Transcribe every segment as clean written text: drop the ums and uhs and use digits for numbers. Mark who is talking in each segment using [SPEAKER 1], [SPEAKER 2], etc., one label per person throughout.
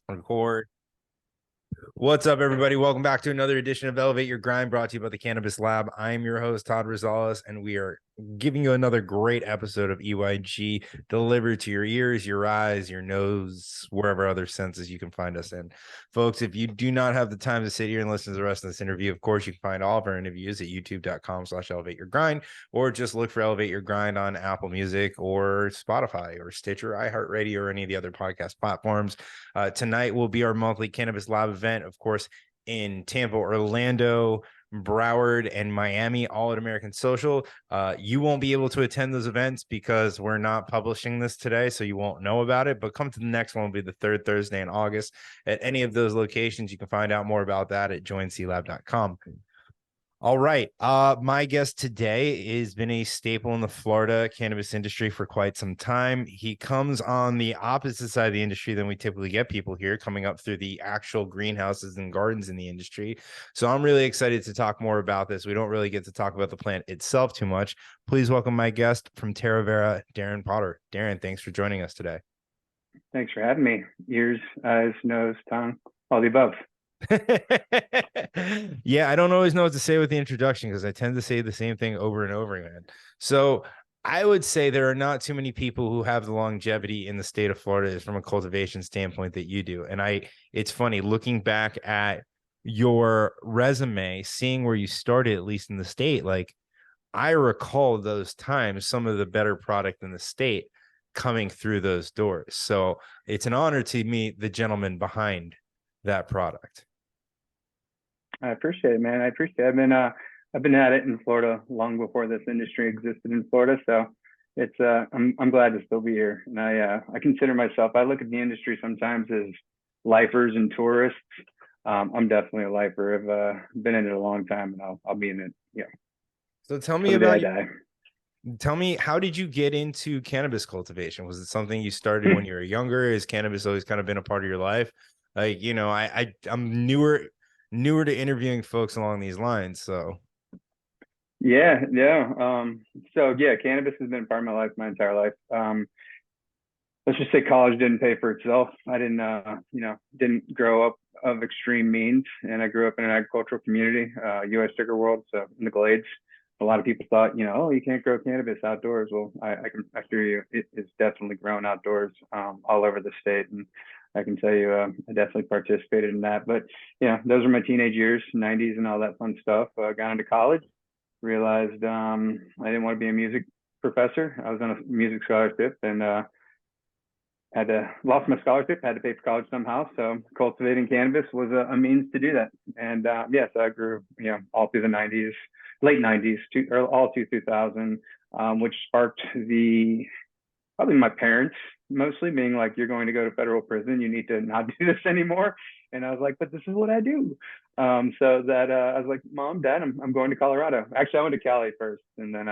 [SPEAKER 1] Record. What's up, everybody? Welcome back to another edition of Elevate Your Grind, brought to you by the Cannabis Lab. I'm your host, Todd Rosales, and we are giving you another great episode of EYG delivered to your ears, your eyes, your nose, wherever other senses you can find us in. Folks, if you do not have the time to sit here and listen to the rest of this interview, of course, you can find all of our interviews at youtube.com/elevate your grind, or just look for Elevate Your Grind on Apple Music or Spotify or Stitcher, iHeartRadio, or any of the other podcast platforms. Tonight will be our monthly Cannabis Lab event, of course, in Tampa, Orlando, Broward, and Miami, all at American Social. You won't be able to attend those events because we're not publishing this today, so you won't know about it. But come to the next one, will be the third Thursday in August at any of those locations. You can find out more about that at joinclab.com. All right. My guest today has been a staple in the Florida cannabis industry for quite some time. He comes on the opposite side of the industry than we typically get people here, coming up through the actual greenhouses and gardens in the industry. So I'm really excited to talk more about this. We don't really get to talk about the plant itself too much. Please welcome my guest from Terra, Vera, Darrin Potter. Darrin, thanks for joining us today.
[SPEAKER 2] Thanks for having me. Ears, eyes, nose, tongue, all the above.
[SPEAKER 1] Yeah, I don't always know what to say with the introduction because I tend to say the same thing over and over again. So I would say there are not too many people who have the longevity in the state of Florida from a cultivation standpoint that you do. And it's funny looking back at your resume, seeing where you started, at least in the state, like I recall those times, some of the better product in the state coming through those doors. So it's an honor to meet the gentleman behind that product.
[SPEAKER 2] I appreciate it, man. I appreciate it. I've been at it in Florida long before this industry existed in Florida. So it's I'm glad to still be here. And I consider myself, I look at the industry sometimes as lifers and tourists. I'm definitely a lifer. I've been in it a long time, and I'll be in it,
[SPEAKER 1] So tell
[SPEAKER 2] till
[SPEAKER 1] me
[SPEAKER 2] the day I
[SPEAKER 1] about
[SPEAKER 2] die.
[SPEAKER 1] tell me, how did you get into cannabis cultivation? Was it something you started when you were younger? Has cannabis always kind of been a part of your life? Like, I'm newer to interviewing folks along these lines. So
[SPEAKER 2] Yeah, yeah. So yeah, cannabis has been part of my life my entire life. Let's just say college didn't pay for itself. I didn't, didn't grow up of extreme means, and I grew up in an agricultural community, U.S. sugar world, so in the Glades. A lot of people thought, oh, you can't grow cannabis outdoors. Well, I can assure you, it is definitely grown outdoors, all over the state, and I can tell you, I definitely participated in that. But yeah, those were my teenage years, '90s, and all that fun stuff. Got into college, realized I didn't want to be a music professor. I was on a music scholarship, and had to lost my scholarship, had to pay for college somehow. So cultivating cannabis was a means to do that. And yes, I grew, all through the '90s, late '90s, or all through 2000, which sparked probably my parents mostly being like, "You're going to go to federal prison. You need to not do this anymore." And I was like, "But this is what I do." So that I was like, "Mom, Dad, I'm going to Colorado." Actually, I went to Cali first, and then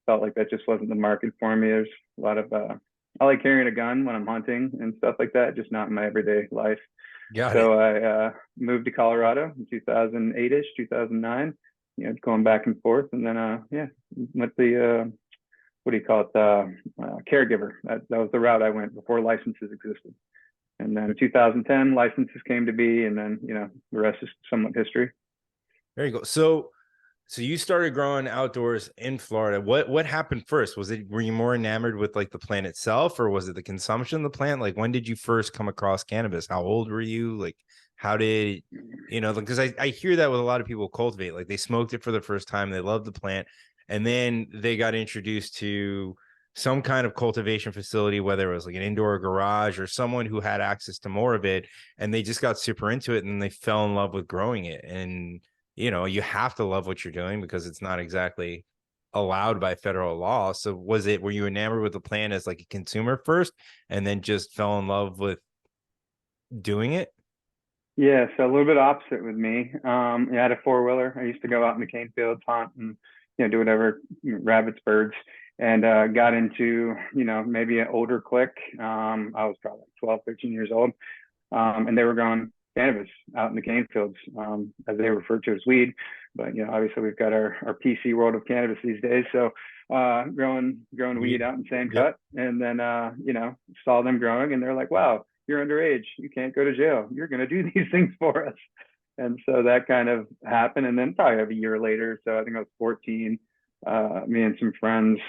[SPEAKER 2] felt like that just wasn't the market for me. There's a lot of I like carrying a gun when I'm hunting and stuff like that, just not in my everyday life.
[SPEAKER 1] got it.
[SPEAKER 2] So I moved to Colorado in 2008ish, 2009. Going back and forth, and then went the what do you call it? Caregiver. That was the route I went before licenses existed. And then in 2010, licenses came to be, and then the rest is somewhat history.
[SPEAKER 1] There you go. So you started growing outdoors in Florida. What happened first? Were you more enamored with like the plant itself, or was it the consumption of the plant? Like, when did you first come across cannabis? How old were you? Like, how did because I hear that with a lot of people cultivate, like they smoked it for the first time, they loved the plant, and then they got introduced to some kind of cultivation facility, whether it was like an indoor garage or someone who had access to more of it, and they just got super into it and they fell in love with growing it. And you have to love what you're doing because it's not exactly allowed by federal law. So were you enamored with the plant as like a consumer first and then just fell in love with doing it?
[SPEAKER 2] Yeah, so a little bit opposite with me. I had a four-wheeler. I used to go out in the cane fields, hunt, and do whatever, rabbits, birds, and got into maybe an older clique. I was probably 12, 13 years old, and they were growing cannabis out in the cane fields, as they refer to as weed. But obviously we've got our PC world of cannabis these days. So growing weed out in Sand
[SPEAKER 1] Yep.
[SPEAKER 2] Cut, and then saw them growing, and they're like, "Wow, you're underage. You can't go to jail. You're going to do these things for us. And so that kind of happened. And then probably a year later, so I think I was 14, me and some friends,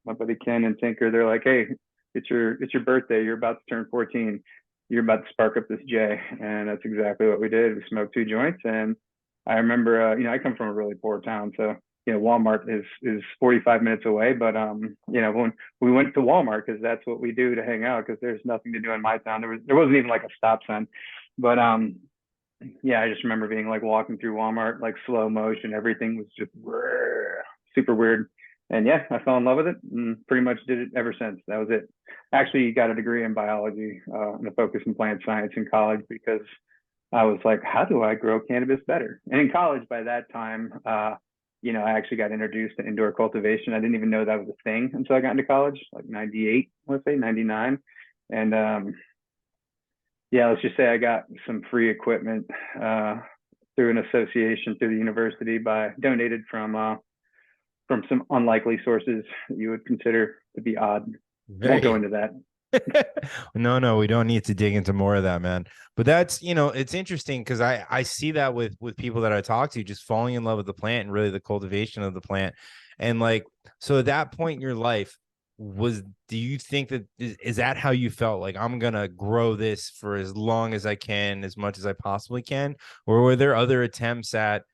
[SPEAKER 2] my buddy Ken and Tinker, they're like, hey, it's your birthday. You're about to turn 14. You're about to spark up this J. And that's exactly what we did. We smoked 2 joints. And I remember, I come from a really poor town. So, Walmart is 45 minutes away. But, when we went to Walmart, because that's what we do to hang out, because there's nothing to do in my town. There wasn't even like a stop sign. But, yeah, I just remember being like walking through Walmart, like slow motion. Everything was just super weird. And yeah, I fell in love with it and pretty much did it ever since. That was it. Actually got a degree in biology and a focus in plant science in college because I was like, how do I grow cannabis better? And in college by that time, I actually got introduced to indoor cultivation. I didn't even know that was a thing until I got into college, like 98, let's say 99. And yeah, let's just say I got some free equipment through an association through the university donated from some unlikely sources that you would consider to be odd. Won't go into that.
[SPEAKER 1] No, we don't need to dig into more of that, man. But that's, it's interesting because I see that with people that I talk to, just falling in love with the plant and really the cultivation of the plant. And like, so at that point in your life, do you think that is that how you felt? Like, I'm gonna grow this for as long as I can, as much as I possibly can? Or were there other attempts at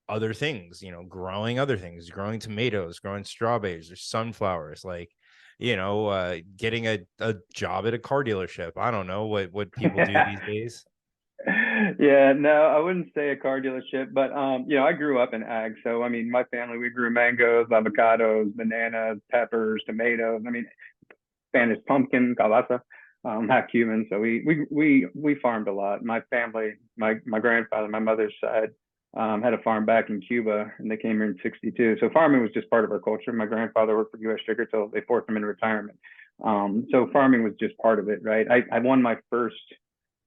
[SPEAKER 1] other things, growing other things, growing tomatoes, growing strawberries or sunflowers, like, getting a job at a car dealership? I don't know what people do these days.
[SPEAKER 2] Yeah, no, I wouldn't say a car dealership, but I grew up in ag. So I mean, my family, we grew mangoes, avocados, bananas, peppers, tomatoes. I mean, Spanish pumpkin, calabaza. Half Cuban, so we farmed a lot. My family, my grandfather, my mother's side, had a farm back in Cuba, and they came here in '62. So farming was just part of our culture. My grandfather worked for U.S. Sugar till they forced him into retirement. So farming was just part of it, right? I won my first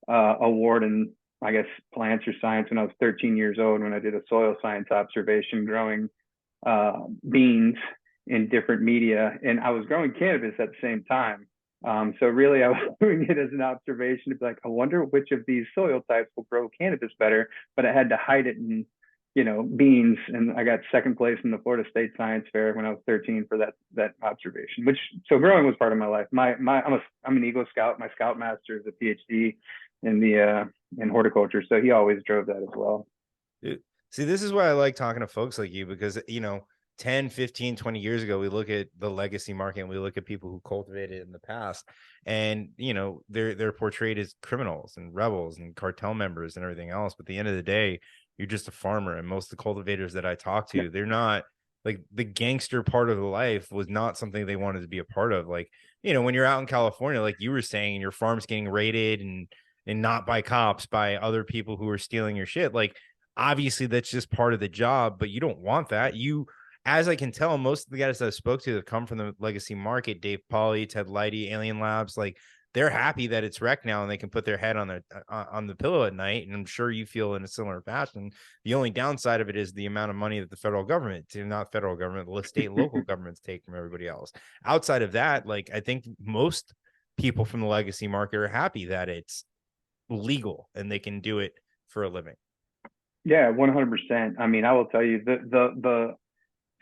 [SPEAKER 2] award in, I guess, plants or science when I was 13 years old, when I did a soil science observation growing beans in different media, and I was growing cannabis at the same time. So really, I was doing it as an observation to be like, I wonder which of these soil types will grow cannabis better. But I had to hide it in, beans, and I got second place in the Florida State Science Fair when I was 13 for that observation. So growing was part of my life. I'm an Eagle Scout. My Scoutmaster is a PhD in horticulture, so he always drove that as well.
[SPEAKER 1] See, this is why I like talking to folks like you, because 10, 15, 20 years ago, we look at the legacy market and we look at people who cultivated in the past, and they're portrayed as criminals and rebels and cartel members and everything else. But at the end of the day, you're just a farmer. And most of the cultivators that I talk to, they're not, like, the gangster part of the life was not something they wanted to be a part of. Like, when you're out in California, like you were saying, and your farm's getting raided and not by cops, by other people who are stealing your shit, like, obviously that's just part of the job, but you don't want that. As I can tell, most of the guys that I spoke to that come from the legacy market, Dave Pauly, Ted Lighty, Alien Labs, like, they're happy that it's wrecked now and they can put their head on the pillow at night. And I'm sure you feel in a similar fashion. The only downside of it is the amount of money that the federal government, not federal government, the state and local governments take from everybody else. Outside of that, like, I think most people from the legacy market are happy that it's legal and they can do it for a living.
[SPEAKER 2] Yeah, 100%. I mean, I will tell you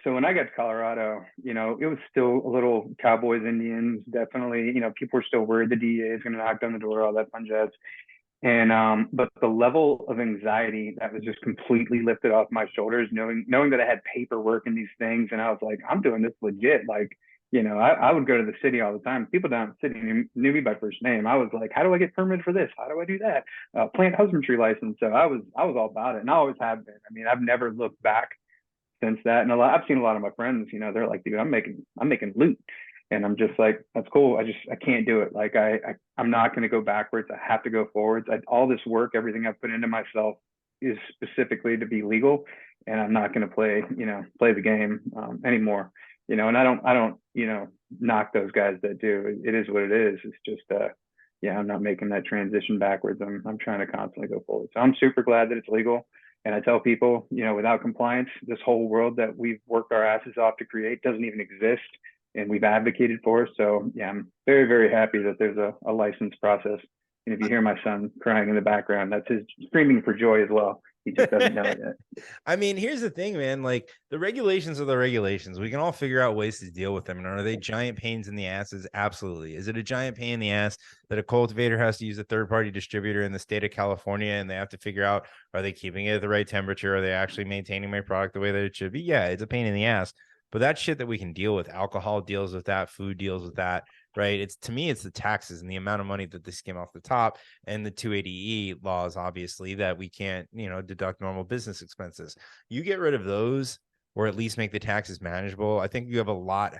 [SPEAKER 2] so when I got to Colorado, it was still a little cowboys, Indians, definitely, people were still worried the DEA is going to knock down the door, all that fun jazz. And, but the level of anxiety that was just completely lifted off my shoulders, knowing that I had paperwork and these things. And I was like, I'm doing this legit. Like, I would go to the city all the time. People down in the city knew me by first name. I was like, how do I get permitted for this? How do I do that? Plant husbandry license. So I was all about it, and I always have been. I mean, I've never looked back since that. And I've seen a lot of my friends, they're like, dude, I'm making loot. And I'm just like, that's cool. I can't do it. Like, I'm not going to go backwards. I have to go forwards. All this work, everything I've put into myself is specifically to be legal, and I'm not going to play the game anymore. And I don't, knock those guys that do. It is what it is. It's just, yeah, I'm not making that transition backwards. I'm trying to constantly go forward. So I'm super glad that it's legal. And I tell people, without compliance, this whole world that we've worked our asses off to create doesn't even exist, and we've advocated for. So yeah, I'm very, very happy that there's a license process And if you hear my son crying in the background, that's his screaming for joy as well. He just doesn't know it yet.
[SPEAKER 1] I mean, here's the thing, man. Like the regulations are the regulations. We can all figure out ways to deal with them. And are they giant pains in the asses? Absolutely. Is it a giant pain in the ass that a cultivator has to use a third-party distributor in the state of California and they have to figure out, are they keeping it at the right temperature? Are they actually maintaining my product the way that it should be? Yeah, it's a pain in the ass. But that's shit that we can deal with. Alcohol deals with that, food deals with that, right? It's, to me, it's the taxes and the amount of money that they skim off the top, and the 280E laws, obviously, that we can't, deduct normal business expenses. You get rid of those, or at least make the taxes manageable. I think you have a lot.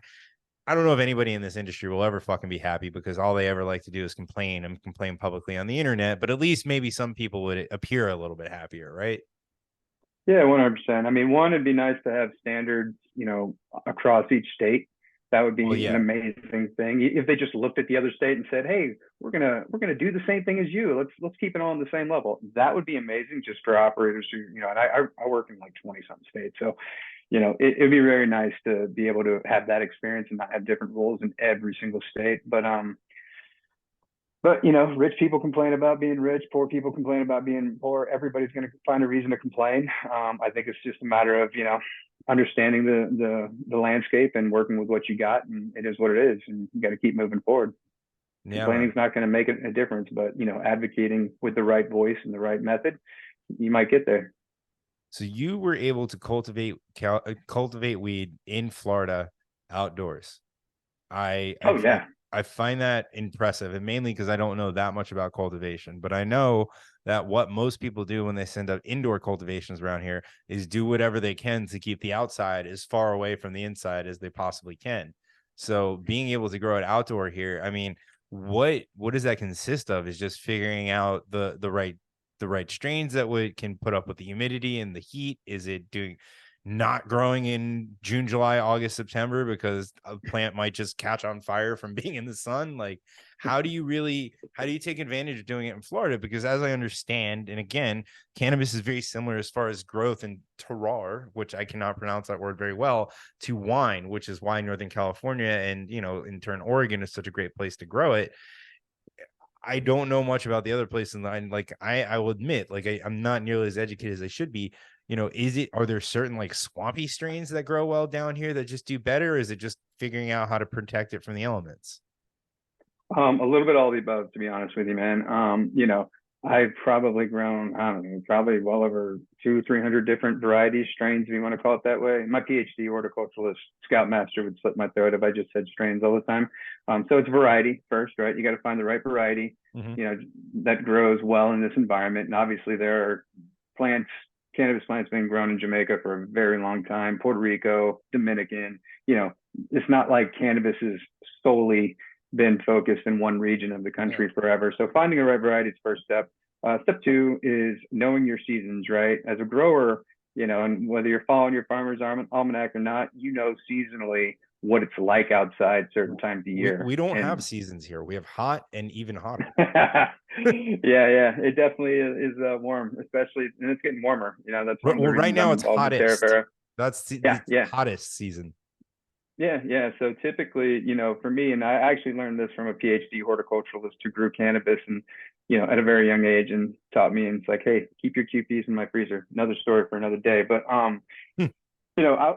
[SPEAKER 1] I don't know if anybody in this industry will ever fucking be happy, because all they ever like to do is complain and complain publicly on the internet. But at least maybe some people would appear a little bit happier, right?
[SPEAKER 2] Yeah, 100%. I mean, one, it'd be nice to have standards, across each state. That would
[SPEAKER 1] Well,
[SPEAKER 2] be an
[SPEAKER 1] yeah.
[SPEAKER 2] amazing thing. If they just looked at the other state and said, "Hey, we're gonna do the same thing as you. Let's keep it all on the same level." That would be amazing just for operators who, and I work in like 20 some states, so it'd be very nice to be able to have that experience and not have different rules in every single state. But rich people complain about being rich, poor people complain about being poor. Everybody's going to find a reason to complain. I think it's just a matter of understanding the landscape and working with what you got, and it is what it is, and you got to keep moving forward.
[SPEAKER 1] Yeah,
[SPEAKER 2] Complaining
[SPEAKER 1] man.
[SPEAKER 2] is not going to make a difference, but advocating with the right voice and the right method, you might get there.
[SPEAKER 1] So you were able to cultivate weed in Florida outdoors. I I
[SPEAKER 2] Oh
[SPEAKER 1] find
[SPEAKER 2] yeah.
[SPEAKER 1] I find that impressive, and mainly because I don't know that much about cultivation, but I know that what most people do when they send out indoor cultivations around here is do whatever they can to keep the outside as far away from the inside as they possibly can. So being able to grow it outdoor here, I mean, what does that consist of? Is just figuring out the right strains that would can put up with the humidity and the heat. Is it doing not growing in June, July, August, September because a plant might just catch on fire from being in the sun? Like, how do you take advantage of doing it in Florida? Because as I understand, and again, cannabis is very similar as far as growth and terroir, which I cannot pronounce that word very well, to wine, which is why Northern California and, in turn, Oregon is such a great place to grow it. I don't know much about the other places, and like I will admit, like I'm not nearly as educated as I should be. Are there certain like swampy strains that grow well down here that just do better? Or is it just figuring out how to protect it from the elements?
[SPEAKER 2] A little bit all of the above, to be honest with you, man. I've probably grown, I don't know, probably well over 300 different varieties, strains, if you want to call it that way. My PhD horticulturalist scoutmaster would slit my throat if I just said strains all the time. So it's variety first, right? You got to find the right variety,
[SPEAKER 1] Mm-hmm.
[SPEAKER 2] that grows well in this environment. And obviously there are plants, cannabis plants being grown in Jamaica for a very long time, Puerto Rico, Dominican. It's not like cannabis is solely been focused in one region of the country forever. So finding a right variety is first step. Step two is knowing your seasons, right? As a grower, and whether you're following your farmer's almanac or not, seasonally what it's like outside certain times of
[SPEAKER 1] We
[SPEAKER 2] year.
[SPEAKER 1] don't have
[SPEAKER 2] And
[SPEAKER 1] seasons here. We have hot and even hotter.
[SPEAKER 2] yeah, yeah, it definitely is warm, especially, and it's getting warmer. That's one of the
[SPEAKER 1] Well, right
[SPEAKER 2] reasons
[SPEAKER 1] now
[SPEAKER 2] I'm
[SPEAKER 1] it's
[SPEAKER 2] involved with Terra,
[SPEAKER 1] hottest.
[SPEAKER 2] Vera.
[SPEAKER 1] That's
[SPEAKER 2] Yeah,
[SPEAKER 1] the
[SPEAKER 2] yeah.
[SPEAKER 1] hottest season.
[SPEAKER 2] Yeah, yeah. So typically, for me, and I actually learned this from a PhD horticulturalist who grew cannabis and, at a very young age and taught me. And it's like, hey, keep your QPs in my freezer. Another story for another day. But,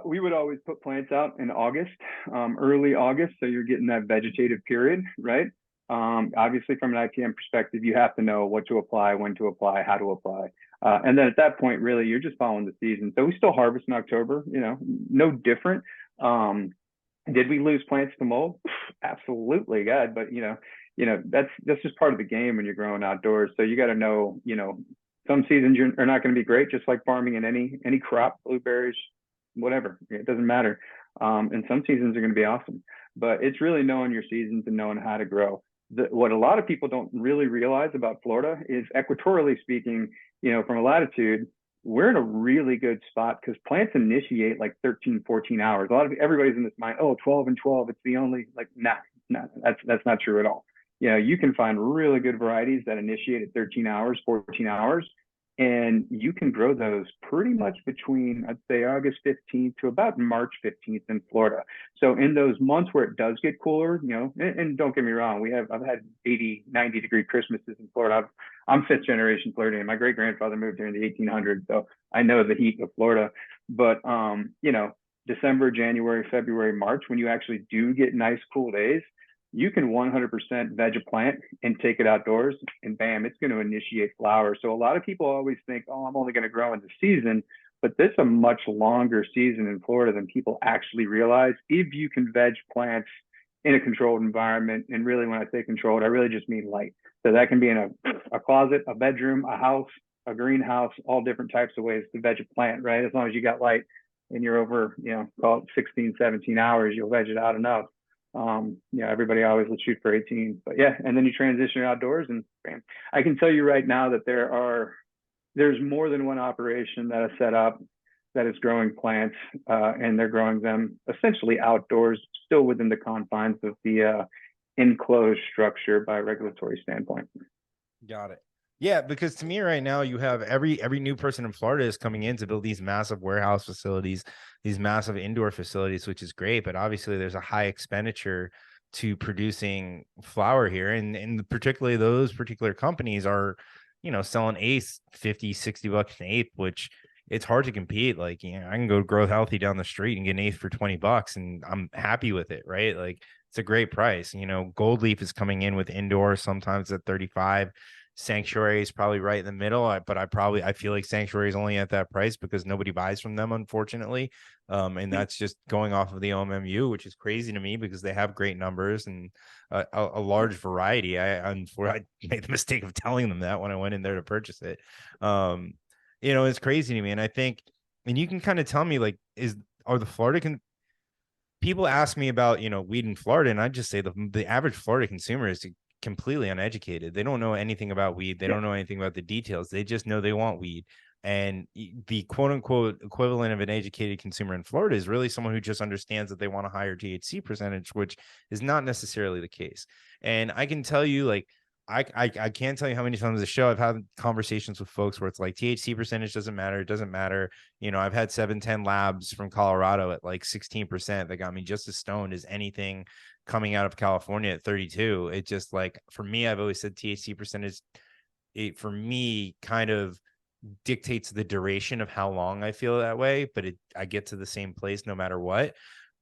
[SPEAKER 2] we would always put plants out in August, early August. So you're getting that vegetative period, right? Obviously, from an IPM perspective, you have to know what to apply, when to apply, how to apply. And then at that point, really, you're just following the season. So we still harvest in October, no different. Did we lose plants to mold? Absolutely, God. But that's just part of the game when you're growing outdoors. So you got to know, some seasons are not going to be great, just like farming in any crop, blueberries, whatever. It doesn't matter. And some seasons are going to be awesome. But it's really knowing your seasons and knowing how to grow. What a lot of people don't really realize about Florida is, equatorially speaking, from a latitude, we're in a really good spot because plants initiate like 13, 14 hours. Everybody's in this mind, oh, 12 and 12. It's the only, like, nah, that's not true at all. You can find really good varieties that initiate at 13 hours, 14 hours, And you can grow those pretty much between, I'd say, August 15th to about March 15th in Florida. So in those months where it does get cooler, and don't get me wrong, I've had 80, 90-degree Christmases in Florida. I'm fifth generation Floridian. My great grandfather moved here in the 1800s, so I know the heat of Florida. But December, January, February, March, when you actually do get nice cool days, you can 100% veg a plant and take it outdoors, and bam, it's going to initiate flowers. So a lot of people always think, oh, I'm only going to grow in the season, but this is a much longer season in Florida than people actually realize. If you can veg plants in a controlled environment, and really when I say controlled, I really just mean light. So that can be in a closet, a bedroom, a house, a greenhouse, all different types of ways to veg a plant, right? As long as you got light and you're over, call it 16, 17 hours, you'll veg it out enough. Everybody always will shoot for 18, but yeah, and then you transition outdoors, and bam. I can tell you right now that there's more than one operation that is set up that is growing plants, and they're growing them essentially outdoors, still within the confines of the enclosed structure by a regulatory standpoint.
[SPEAKER 1] Got it. Yeah, because to me right now, you have every new person in Florida is coming in to build these massive warehouse facilities, these massive indoor facilities, which is great. But obviously, there's a high expenditure to producing flower here, and particularly those particular companies are, selling eighths $50-$60 an eighth, which it's hard to compete. Like, I can go grow healthy down the street and get an eighth for $20, and I'm happy with it, right? Like, it's a great price. Gold leaf is coming in with indoor sometimes at 35. Sanctuary is probably right in the middle, but I feel like Sanctuary is only at that price because nobody buys from them, unfortunately. And that's just going off of the OMMU, which is crazy to me because they have great numbers and a large variety. I made the mistake of telling them that when I went in there to purchase it. It's crazy to me. And I think, and you can kind of tell me, like, are the Florida people ask me about, weed in Florida, and I just say the average Florida consumer is completely uneducated. They don't know anything about weed. They don't know anything about the details. They just know they want weed. And the quote unquote equivalent of an educated consumer in Florida is really someone who just understands that they want a higher THC percentage, which is not necessarily the case. And I can tell you, like, I can't tell you how many times the show I've had conversations with folks where it's like THC percentage doesn't matter. It doesn't matter. I've had 710 labs from Colorado at like 16% that got me just as stoned as anything coming out of California at 32. It just, like, for me, I've always said THC percentage, it for me kind of dictates the duration of how long I feel that way, but I get to the same place no matter what.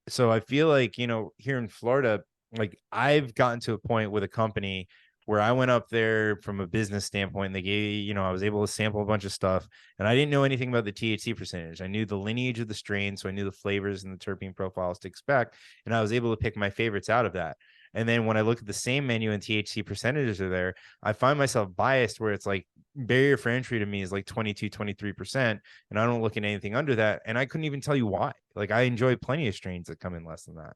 [SPEAKER 1] So I feel like, here in Florida, like, I've gotten to a point with a company where I went up there from a business standpoint. They gave, I was able to sample a bunch of stuff, and I didn't know anything about the THC percentage. I knew the lineage of the strain, so I knew the flavors and the terpene profiles to expect, and I was able to pick my favorites out of that. And then when I look at the same menu and THC percentages are there, I find myself biased where it's like barrier for entry to me is like 22, 23%. And I don't look at anything under that. And I couldn't even tell you why. Like, I enjoy plenty of strains that come in less than that.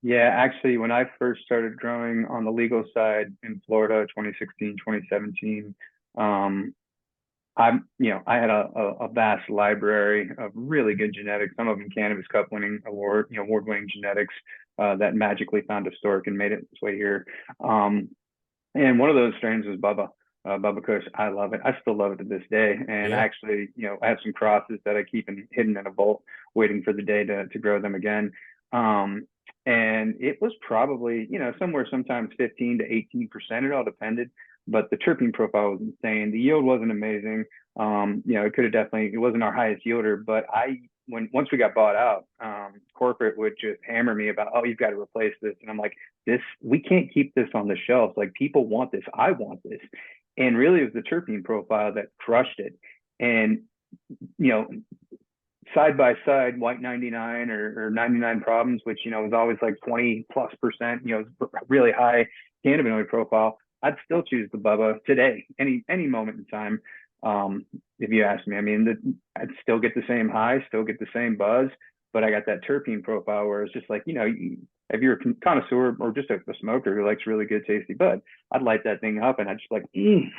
[SPEAKER 2] Yeah, actually, when I first started growing on the legal side in Florida, 2016, 2017, I had a vast library of really good genetics, some of them Cannabis Cup winning award-winning genetics that magically found a stork and made it its way here. And one of those strains was Bubba Kush. I love it. I still love it to this day. And
[SPEAKER 1] Yeah.
[SPEAKER 2] actually, I have some crosses that I keep hidden in a vault, waiting for the day to grow them again. And it was probably, somewhere sometimes 15 to 18%. It all depended, but the terpene profile was insane. The yield wasn't amazing. It could have definitely, it wasn't our highest yielder, but once we got bought out, corporate would just hammer me about, oh, you've got to replace this. And I'm like, we can't keep this on the shelves. Like, people want this. I want this. And really, it was the terpene profile that crushed it. And, side by side, white 99 or 99 problems, which, was always like 20+%, really high cannabinoid profile. I'd still choose the Bubba today, any moment in time. If you ask me, I mean, I'd still get the same high, still get the same buzz, but I got that terpene profile where it's just like, if you're a connoisseur or just a smoker who likes really good, tasty bud, I'd light that thing up and I'd just like, It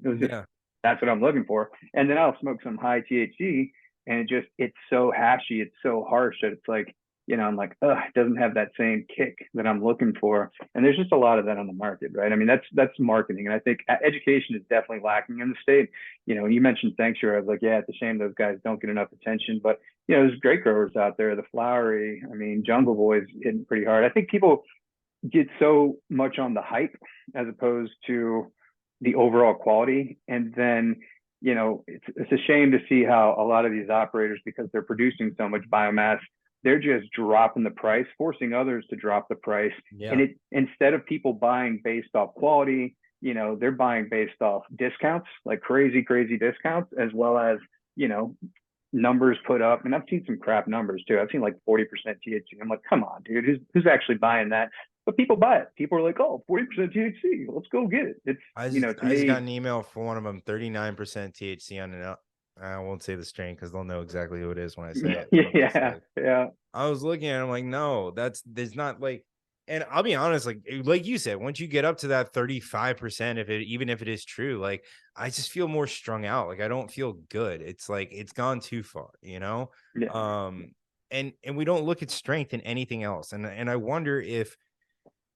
[SPEAKER 2] was just, that's what I'm looking for. And then I'll smoke some high THC, and it's so hashy, it's so harsh that it's like, I'm like, ugh, it doesn't have that same kick that I'm looking for. And there's just a lot of that on the market, right? I mean, that's marketing. And I think education is definitely lacking in the state. You mentioned sanctuary. I was like, yeah, it's a shame those guys don't get enough attention. But, there's great growers out there, the Flowery, I mean, Jungle Boy's hitting pretty hard. I think people get so much on the hype as opposed to the overall quality. And then, it's a shame to see how a lot of these operators, because they're producing so much biomass, they're just dropping the price, forcing others to drop the price.
[SPEAKER 1] Yeah.
[SPEAKER 2] And instead of people buying based off quality, they're buying based off discounts, like crazy, crazy discounts, as well as, numbers put up. And I've seen some crap numbers too. I've seen like 40% THC. I'm like, come on, dude, who's actually buying that? But people buy it. People are like, oh, 40% THC. Let's go get it. It's,
[SPEAKER 1] I
[SPEAKER 2] to
[SPEAKER 1] just got
[SPEAKER 2] me,
[SPEAKER 1] an email from one of them, 39% THC on it. I won't say the strain because they'll know exactly who it is when I say it.
[SPEAKER 2] yeah, yeah.
[SPEAKER 1] I was looking at it, I'm like, no, there's not like, and I'll be honest, like you said, once you get up to that 35%, even if it is true, like I just feel more strung out. Like I don't feel good. It's like it's gone too far,
[SPEAKER 2] Yeah.
[SPEAKER 1] And we don't look at strength in anything else. And I wonder if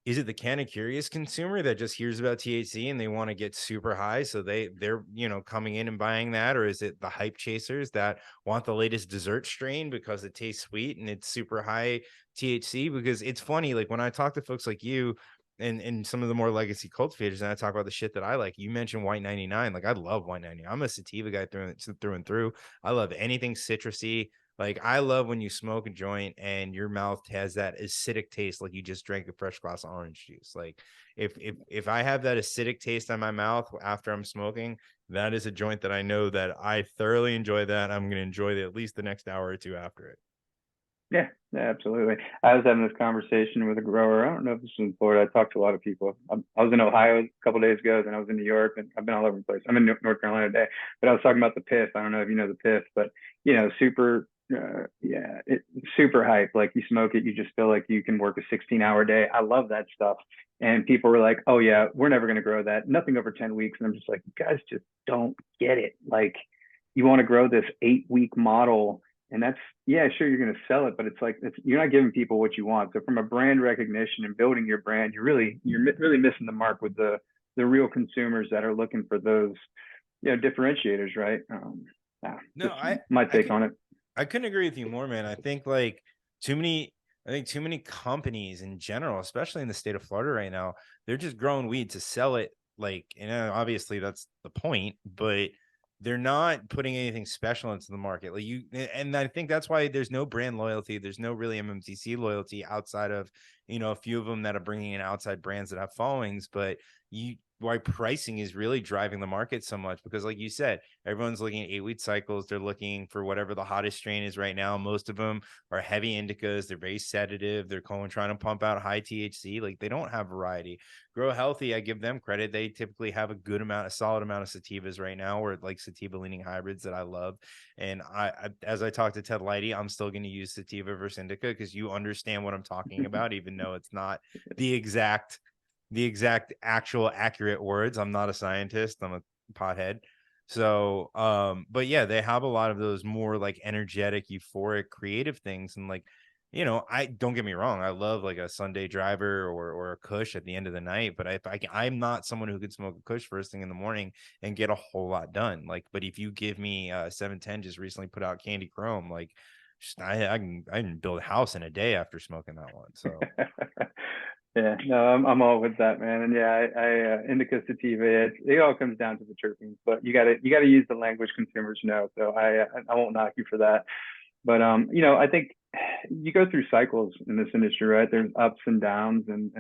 [SPEAKER 1] is it the kind of curious consumer that just hears about THC and they want to get super high, so they're coming in and buying that, or is it the hype chasers that want the latest dessert strain because it tastes sweet and it's super high THC? Because it's funny, like when I talk to folks like you and some of the more legacy cultivators, and I talk about the shit that I like. You mentioned White 99, like I love White 99. I'm a sativa guy through and through. I love anything citrusy. Like I love when you smoke a joint and your mouth has that acidic taste, like you just drank a fresh glass of orange juice. Like if I have that acidic taste on my mouth after I'm smoking, that is a joint that I know that I thoroughly enjoy. That I'm going to enjoy at least the next hour or two after it.
[SPEAKER 2] Yeah, absolutely. I was having this conversation with a grower. I don't know if this is in Florida. I talked to a lot of people. I was in Ohio a couple of days ago, then I was in New York, and I've been all over the place. I'm in North Carolina today, but I was talking about the piff. I don't know if you know the piff, but super, super hype. Like you smoke it, you just feel like you can work a 16-hour day. I love that stuff. And people were like, "Oh yeah, we're never going to grow that. Nothing over 10 weeks." And I'm just like, you guys just don't get it. Like, you want to grow this 8-week model. And that's, yeah, sure, you're going to sell it, but it's like you're not giving people what you want. So from a brand recognition and building your brand, you're really missing the mark with the real consumers that are looking for those differentiators, right?
[SPEAKER 1] No,
[SPEAKER 2] My take on it.
[SPEAKER 1] I couldn't agree with you more, man. I think too many companies in general, especially in the state of Florida right now, they're just growing weed to sell it. Like, obviously that's the point, but they're not putting anything special into the market. And I think that's why there's no brand loyalty. There's no really MMTC loyalty outside of, a few of them that are bringing in outside brands that have followings, but why pricing is really driving the market so much, because like you said, everyone's looking at 8-week cycles. They're looking for whatever the hottest strain is right now. Most of them are heavy indicas. They're very sedative. They're trying to pump out high THC. Like they don't have variety. Grow Healthy, I give them credit. They typically have a solid amount of sativas right now, or like sativa leaning hybrids that I love. And as I talk to Ted Lighty, I'm still going to use sativa versus indica because you understand what I'm talking about, even though it's not the exact actual accurate words. I'm not a scientist. I'm a pothead. So, but yeah, they have a lot of those more like energetic, euphoric, creative things. And like, I don't get me wrong. I love like a Sunday driver or a Kush at the end of the night, but I'm not someone who could smoke a Kush first thing in the morning and get a whole lot done. Like, but if you give me 710 just recently put out Candy Chrome, like I can build a house in a day after smoking that one. So
[SPEAKER 2] Yeah, no, I'm all with that, man. And yeah, I indica sativa, it all comes down to the terpenes, but you gotta use the language consumers know. So I won't knock you for that. But I think you go through cycles in this industry, right? There's ups and downs, and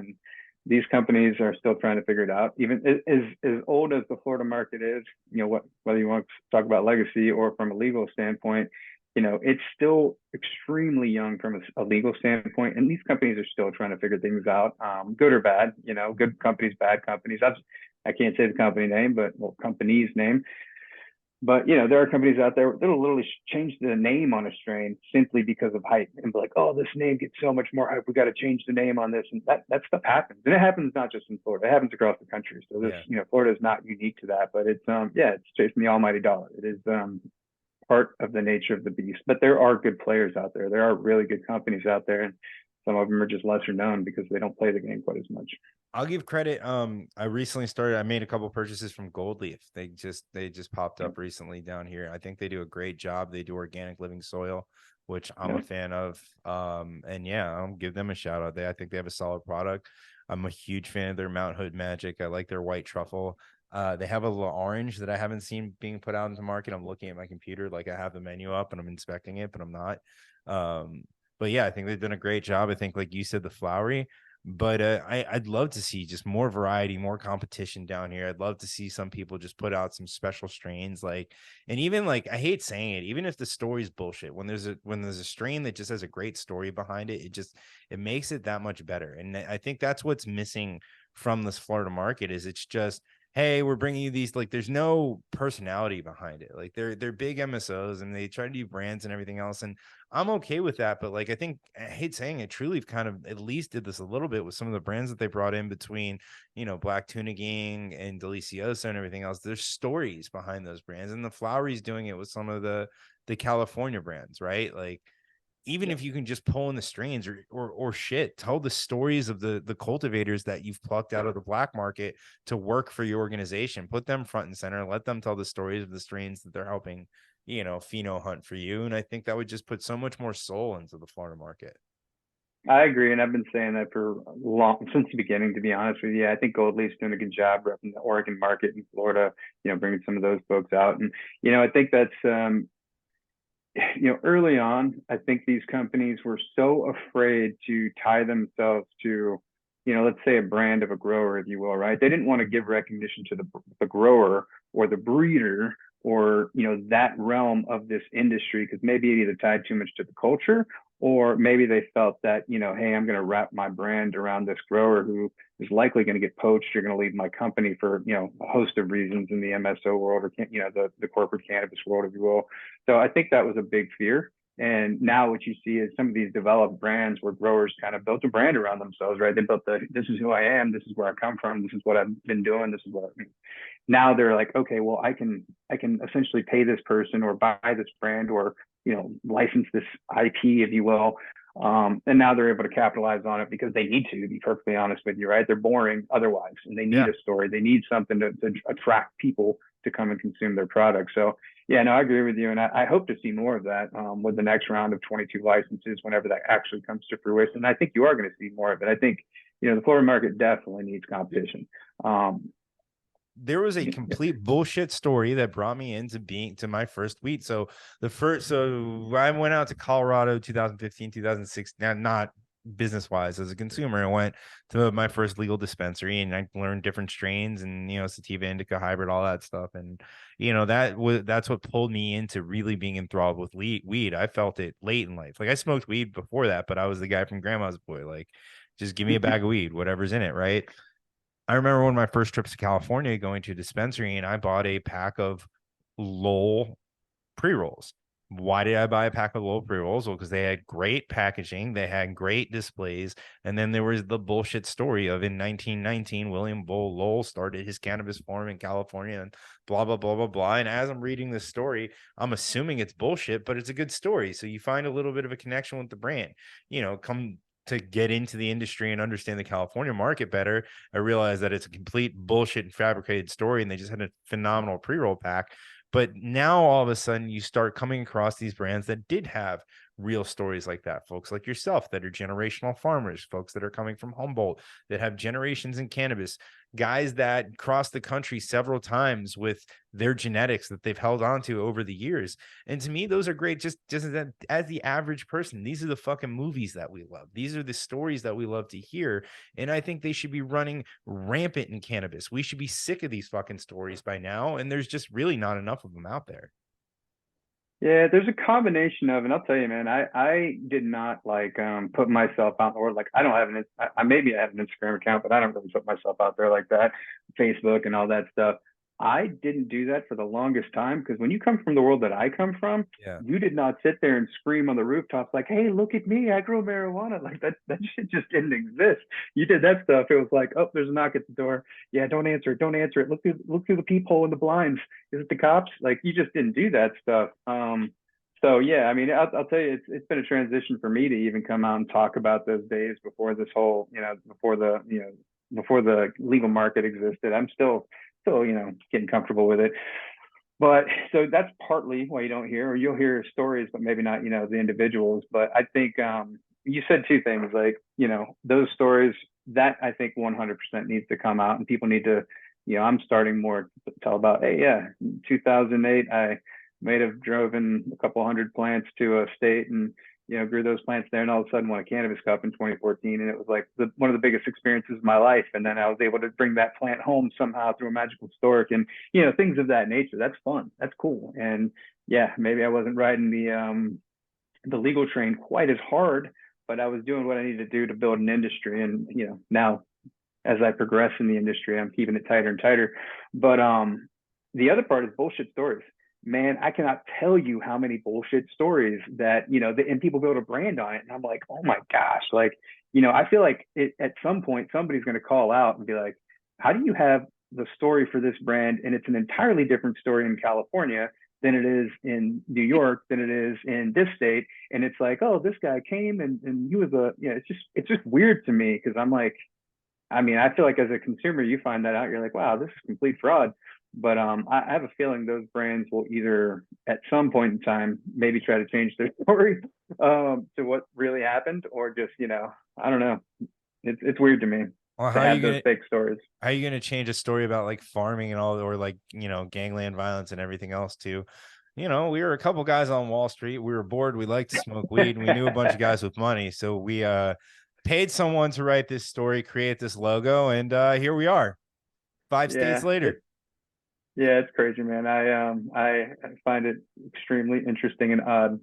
[SPEAKER 2] these companies are still trying to figure it out. Even as old as the Florida market is, whether you want to talk about legacy or from a legal standpoint, it's still extremely young from a legal standpoint, and these companies are still trying to figure things out, good or bad. Good companies, bad companies. I can't say the company name, but company's name. But there are companies out there that'll literally change the name on a strain simply because of hype and be like, "Oh, this name gets so much more hype. We got to change the name on this." And that stuff happens, and it happens not just in Florida; it happens across the country. So this, Florida is not unique to that, but it's it's chasing the almighty dollar. It is part part of the nature of the beast. But there are good players out there. There are really good companies out there, and some of them are just lesser known because they don't play the game quite as much.
[SPEAKER 1] I'll give credit. I recently started. I made a couple purchases from Gold Leaf. They just popped
[SPEAKER 2] Yeah.
[SPEAKER 1] up recently down here. I think they do a great job. They do organic living soil, which I'm
[SPEAKER 2] Yeah.
[SPEAKER 1] a fan of. And yeah, I'll give them a shout out. I think they have a solid product. I'm a huge fan of their Mount Hood Magic. I like their white truffle. They have a little orange that I haven't seen being put out into market. I'm looking at my computer, like I have the menu up and I'm inspecting it, but I'm not. But yeah, I think they've done a great job. I think, like you said, the flowery. But I'd love to see just more variety, more competition down here. I'd love to see some people just put out some special strains, like, and even like I hate saying it, even if the story's bullshit, when there's a strain that just has a great story behind it, it makes it that much better. And I think that's what's missing from this Florida market is it's just, hey, we're bringing you these, like there's no personality behind it. Like they're big MSOs and they try to do brands and everything else, and I'm okay with that. But like, I think I hate saying it, Truly kind of at least did this a little bit with some of the brands that they brought in between, Black Tuna Gang and Delicioso and everything else. There's stories behind those brands, and the Flowery's doing it with some of the California brands, right? Like, even
[SPEAKER 2] Yeah.
[SPEAKER 1] if you can just pull in the strains or shit, tell the stories of the cultivators that you've plucked out of the black market to work for your organization. Put them front and center. Let them tell the stories of the strains that they're helping, pheno hunt for you. And I think that would just put so much more soul into the Florida market.
[SPEAKER 2] I agree, and I've been saying that for long since the beginning. To be honest with you, I think Gold Leaf's doing a good job repping the Oregon market in Florida. Bringing some of those folks out, and I think that's early on, I think these companies were so afraid to tie themselves to, let's say a brand of a grower, if you will, right? They didn't want to give recognition to the grower or the breeder or, that realm of this industry because maybe it either tied too much to the culture or maybe they felt that, hey, I'm going to wrap my brand around this grower who is likely going to get poached. You're going to leave my company for, a host of reasons in the MSO world or, the corporate cannabis world, if you will. So I think that was a big fear. And now what you see is some of these developed brands where growers kind of built a brand around themselves, right? They built this is who I am, this is where I come from, this is what I've been doing, this is what I mean. Now they're like, okay, well, I can essentially pay this person or buy this brand or, license this IP, if you will. And now they're able to capitalize on it because they need to be perfectly honest with you, right? They're boring otherwise, and they need
[SPEAKER 1] Yeah.
[SPEAKER 2] a story. They need something to attract people to come and consume their product. So yeah, no, I agree with you, and I hope to see more of that with the next round of 22 licenses whenever that actually comes to fruition. And I think you are going to see more of it. I think the Florida market definitely needs competition.
[SPEAKER 1] There was a
[SPEAKER 2] Yeah,
[SPEAKER 1] complete bullshit story that brought me into being to my first weed. So I went out to Colorado 2015, 2016, not business wise as a consumer. I went to my first legal dispensary and I learned different strains and sativa, indica, hybrid, all that stuff. And that's what pulled me into really being enthralled with weed. I felt it late in life. Like I smoked weed before that, but I was the guy from Grandma's Boy. Like, just give me a bag of weed, whatever's in it, right? I remember one of my first trips to California going to a dispensary and I bought a pack of Lowell pre rolls. Why did I buy a pack of Lowell pre rolls? Well, because they had great packaging, they had great displays, and then there was the bullshit story of in 1919, William Bull Lowell started his cannabis farm in California and blah, blah, blah, blah, blah. And as I'm reading this story, I'm assuming it's bullshit, but it's a good story. So you find a little bit of a connection with the brand, come to get into the industry and understand the California market better. I realized that it's a complete bullshit and fabricated story, and they just had a phenomenal pre-roll pack. But now all of a sudden you start coming across these brands that did have real stories like that. Folks like yourself that are generational farmers, folks that are coming from Humboldt that have generations in cannabis, guys that cross the country several times with their genetics that they've held on to over the years. And to me, those are great. Just as the average person, these are the fucking movies that we love. These are the stories that we love to hear. And I think they should be running rampant in cannabis. We should be sick of these fucking stories by now. And there's just really not enough of them out there.
[SPEAKER 2] Yeah, there's a combination of, and I'll tell you, man, I did not like put myself out in the world. Like I don't have I maybe I have an Instagram account, but I don't really put myself out there like that, Facebook and all that stuff. I didn't do that for the longest time because when you come from the world that I come from,
[SPEAKER 1] Yeah.
[SPEAKER 2] you did not sit there and scream on the rooftops like, "Hey, look at me! I grow marijuana!" Like that shit just didn't exist. You did that stuff. It was like, "Oh, there's a knock at the door. Yeah, don't answer it. Don't answer it. Look through the peephole in the blinds. Is it the cops?" Like you just didn't do that stuff. So yeah, I mean, I'll tell you, it's been a transition for me to even come out and talk about those days before this whole, before the legal market existed. I'm still, getting comfortable with it. But so that's partly why you don't hear, or you'll hear stories, but maybe not, the individuals. But I think you said two things, like, those stories that I think 100% needs to come out, and people need to, I'm starting more to tell about, hey, yeah, in 2008, I may have driven a couple hundred plants to a state and grew those plants there, and all of a sudden won a cannabis cup in 2014, and it was like one of the biggest experiences of my life. And then I was able to bring that plant home somehow through a magical stork, and things of that nature. That's fun. That's cool. And yeah, maybe I wasn't riding the legal train quite as hard, but I was doing what I needed to do to build an industry. And now as I progress in the industry, I'm keeping it tighter and tighter. But the other part is bullshit stories. Man, I cannot tell you how many bullshit stories that, and people build a brand on it. And I'm like, oh my gosh, like, I feel like at some point somebody's going to call out and be like, how do you have the story for this brand? And it's an entirely different story in California than it is in New York, than it is in this state. And it's like, oh, this guy came and he was it's just weird to me because I'm like, I mean, I feel like as a consumer, you find that out, you're like, wow, this is complete fraud. But I have a feeling those brands will either at some point in time maybe try to change their story to what really happened, or just, I don't know. It's weird to me
[SPEAKER 1] Well,
[SPEAKER 2] to have those fake stories.
[SPEAKER 1] how are you gonna change a story about like farming and all, or like, gangland violence and everything else too? We were a couple guys on Wall Street. We were bored. We liked to smoke weed, and we knew a bunch of guys with money. So we paid someone to write this story, create this logo, and here we are, 5 states
[SPEAKER 2] Yeah,
[SPEAKER 1] later.
[SPEAKER 2] it's crazy, man. I find it extremely interesting and odd.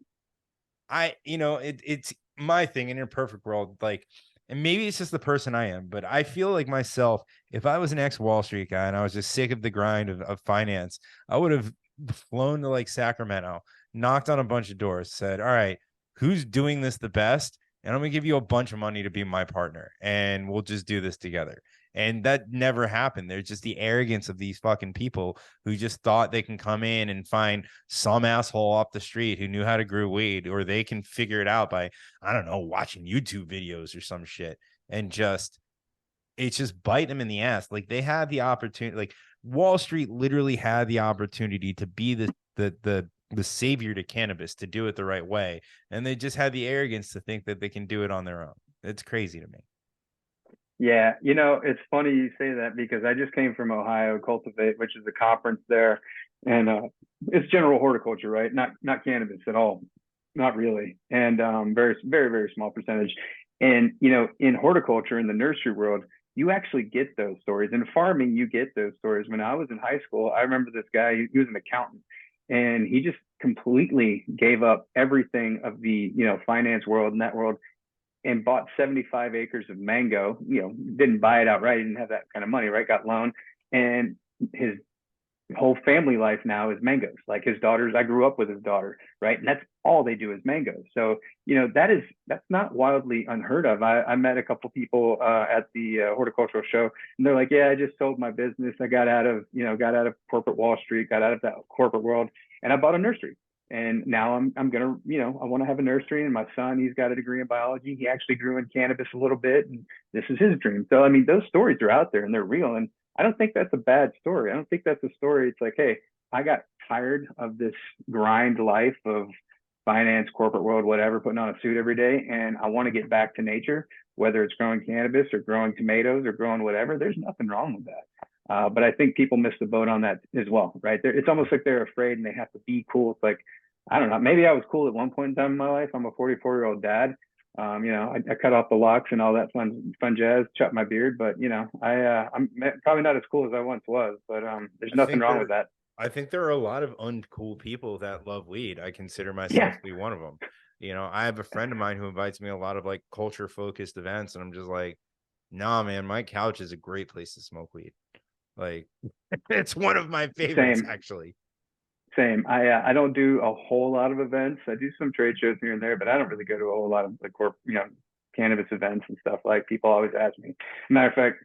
[SPEAKER 1] It's my thing in a perfect world, like, and maybe it's just the person I am, but I feel like myself, if I was an ex Wall Street guy and I was just sick of the grind of finance, I would have flown to like Sacramento, knocked on a bunch of doors, said, all right, who's doing this the best? And I'm gonna give you a bunch of money to be my partner, and we'll just do this together. And that never happened. There's just the arrogance of these fucking people who just thought they can come in and find some asshole off the street who knew how to grow weed, or they can figure it out by, I don't know, watching YouTube videos or some shit. And it's just bite them in the ass. Like they had the opportunity, like Wall Street literally had the opportunity to be the savior to cannabis, to do it the right way. And they just had the arrogance to think that they can do it on their own. It's crazy to me.
[SPEAKER 2] Yeah, it's funny you say that because I just came from Ohio Cultivate, which is a conference there, and it's general horticulture, right? Not cannabis at all, not really, and very very very small percentage. And in horticulture in the nursery world, you actually get those stories. In farming, you get those stories. When I was in high school, I remember this guy. He was an accountant, and he just completely gave up everything of the finance world and that world and bought 75 acres of mango. Didn't buy it outright. He didn't have that kind of money, right? Got loan. And his whole family life now is mangoes. Like his daughters, I grew up with his daughter, right? And that's all they do is mangoes. So, that's not wildly unheard of. I met a couple people at the horticultural show, and they're like, yeah, I just sold my business. I got out of corporate Wall Street, got out of that corporate world, and I bought a nursery. And now I'm gonna, I want to have a nursery. And my son, he's got a degree in biology. He actually grew in cannabis a little bit, and this is his dream. So I mean, those stories are out there and they're real. And I don't think that's a bad story. I don't think that's a story. It's like, hey, I got tired of this grind life of finance, corporate world, whatever, putting on a suit every day, and I want to get back to nature, whether it's growing cannabis or growing tomatoes or growing whatever. There's nothing wrong with that. But I think people miss the boat on that as well, right? It's almost like they're afraid and they have to be cool. It's like, I don't know. Maybe I was cool at one point in time in my life. I'm a 44-year-old dad. I cut off the locks and all that fun jazz, chopped my beard, but I'm probably not as cool as I once was. But there's nothing wrong with that.
[SPEAKER 1] I think there are a lot of uncool people that love weed. I consider myself
[SPEAKER 2] Yeah,
[SPEAKER 1] to be one of them. I have a friend of mine who invites me to a lot of like culture focused events, and I'm just like, nah, man, my couch is a great place to smoke weed. Like it's one of my favorites,
[SPEAKER 2] Same,
[SPEAKER 1] actually.
[SPEAKER 2] same. I don't do a whole lot of events. I do some trade shows here and there, but I don't really go to a whole lot of the cannabis events and stuff. Like people always ask me. Matter of fact,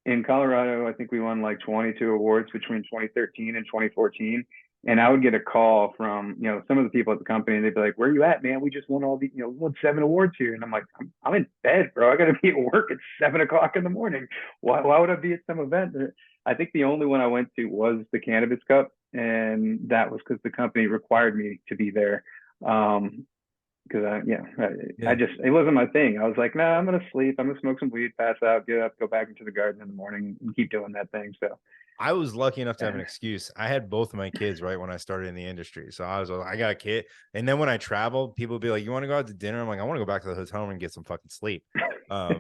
[SPEAKER 2] in Colorado, I think we won like 22 awards between 2013 and 2014. And I would get a call from, some of the people at the company, and they'd be like, "Where are you at, man? We just won all the, we won 7 awards here." And I'm like, I'm in bed, bro. I got to be at work at 7 o'clock in the morning. Why would I be at some event? I think the only one I went to was the Cannabis Cup. And that was because the company required me to be there. Because I
[SPEAKER 1] Yeah.
[SPEAKER 2] just, it wasn't my thing. I was like, nah, I'm gonna sleep. I'm gonna smoke some weed, pass out, get up, go back into the garden in the morning, and keep doing that thing. So
[SPEAKER 1] I was lucky enough to have
[SPEAKER 2] yeah,
[SPEAKER 1] an excuse. I had both of my kids right when I started in the industry. So I was like, I got a kid. And then when I traveled, people would be like, "You want to go out to dinner?" I'm like, "I want to go back to the hotel room and get some fucking sleep."
[SPEAKER 2] yeah,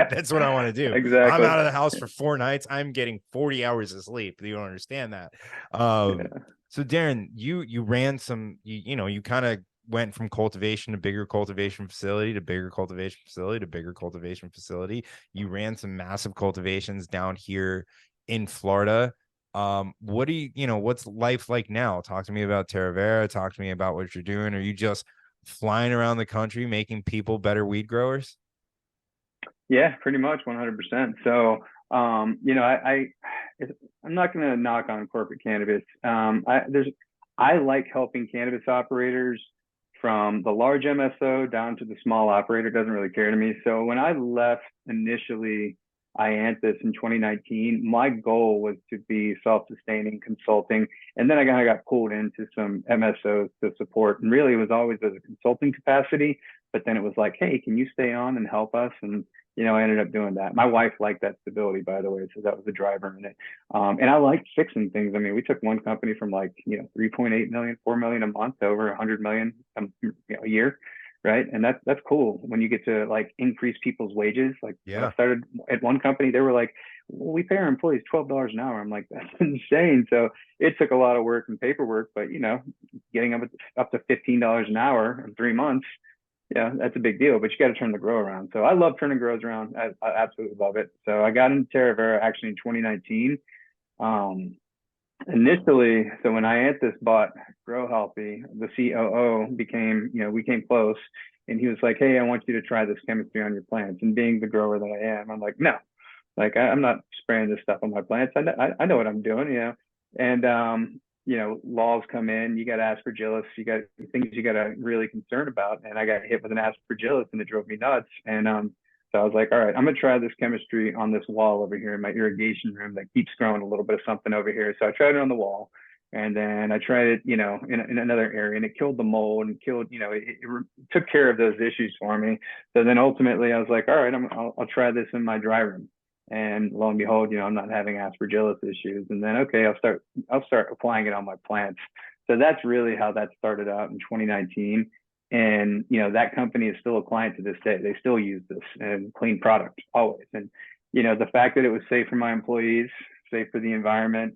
[SPEAKER 1] That's what I want to do. I'm
[SPEAKER 2] exactly.
[SPEAKER 1] out of the house for 4 nights. I'm getting 40 hours of sleep. You don't understand that. Um,
[SPEAKER 2] Yeah,
[SPEAKER 1] so Darrin, you ran some, you kind of went from cultivation to bigger cultivation facility to bigger cultivation facility to bigger cultivation facility. You ran some massive cultivations down here in Florida. What do what's life like now? Talk to me about Terra Vera. Talk to me about what you're doing. Are you just flying around the country making people better weed growers?
[SPEAKER 2] yeah, pretty much 100%. So, I'm not gonna knock on corporate cannabis. I like helping cannabis operators from the large MSO down to the small operator. It doesn't really care to me. So when I left initially Ianthus in 2019, my goal was to be self-sustaining consulting. And then I kind of got pulled into some MSOs to support. And really it was always as a consulting capacity. But then it was like, hey, can you stay on and help us? And I ended up doing that. My wife liked that stability, by the way, so that was the driver in it. And I like fixing things. I mean, we took one company from like 3.8 million, 4 million a month to over 100 million a year, right? And that's cool when you get to like increase people's wages. Like when I
[SPEAKER 1] Yeah.
[SPEAKER 2] started at one company, they were like, well, we pay our employees $12 an hour. I'm like, that's insane. So it took a lot of work and paperwork, but getting up to $15 an hour in 3 months, yeah, that's a big deal, but you got to turn the grow around. So I love turning grows around. I absolutely love it. So I got into Terra Vera actually in 2019. Um, Initially, so when Ianthus bought Grow Healthy, the COO we came close, and he was like, "Hey, I want you to try this chemistry on your plants." And being the grower that I am, I'm like, "No, like I'm not spraying this stuff on my plants. I know what I'm doing. And laws come in. You got aspergillus. You got things you got to really concern about. And I got hit with an aspergillus, and it drove me nuts. And so I was like, all right, I'm gonna try this chemistry on this wall over here in my irrigation room that keeps growing a little bit of something over here. So I tried it on the wall. And then I tried it, in another area, and it killed the mold and killed, it took care of those issues for me. So then ultimately, I was like, all right, I'll try this in my dry room. And lo and behold, I'm not having aspergillus issues. And then okay, I'll start applying it on my plants. So that's really how that started out in 2019. And that company is still a client to this day. They still use this and clean product always. And the fact that it was safe for my employees, safe for the environment.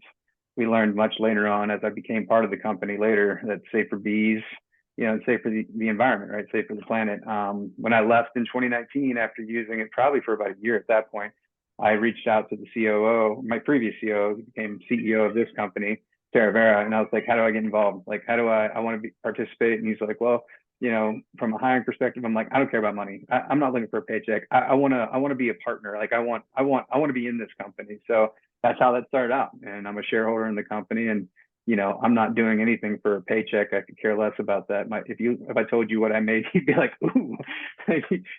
[SPEAKER 2] We learned much later on as I became part of the company later that safe for bees, it's safe for the environment, right? Safe for the planet. When I left in 2019 after using it probably for about a year at that point, I reached out to the COO, my previous COO, who became CEO of this company, Terra Vera, and I was like, how do I get involved? Like, how do I want to participate? And he's like, well, from a hiring perspective, I'm like, I don't care about money. I'm not looking for a paycheck. I want to be a partner. Like I want to be in this company. So that's how that started out. And I'm a shareholder in the company, and I'm not doing anything for a paycheck. I could care less about that. If I told you what I made, you'd be like, ooh,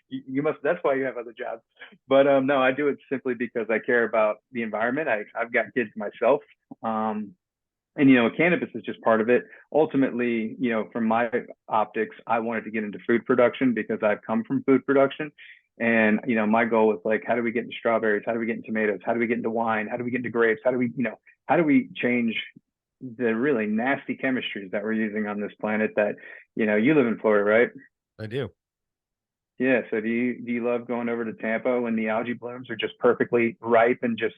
[SPEAKER 2] you must. That's why you have other jobs. But no, I do it simply because I care about the environment. I've got kids myself. And cannabis is just part of it. Ultimately, from my optics, I wanted to get into food production because I've come from food production. And my goal was like, how do we get into strawberries? How do we get into tomatoes? How do we get into wine? How do we get into grapes? How do we change the really nasty chemistries that we're using on this planet that, you live in Florida, right?
[SPEAKER 1] I do.
[SPEAKER 2] Yeah. So do you love going over to Tampa when the algae blooms are just perfectly ripe and just,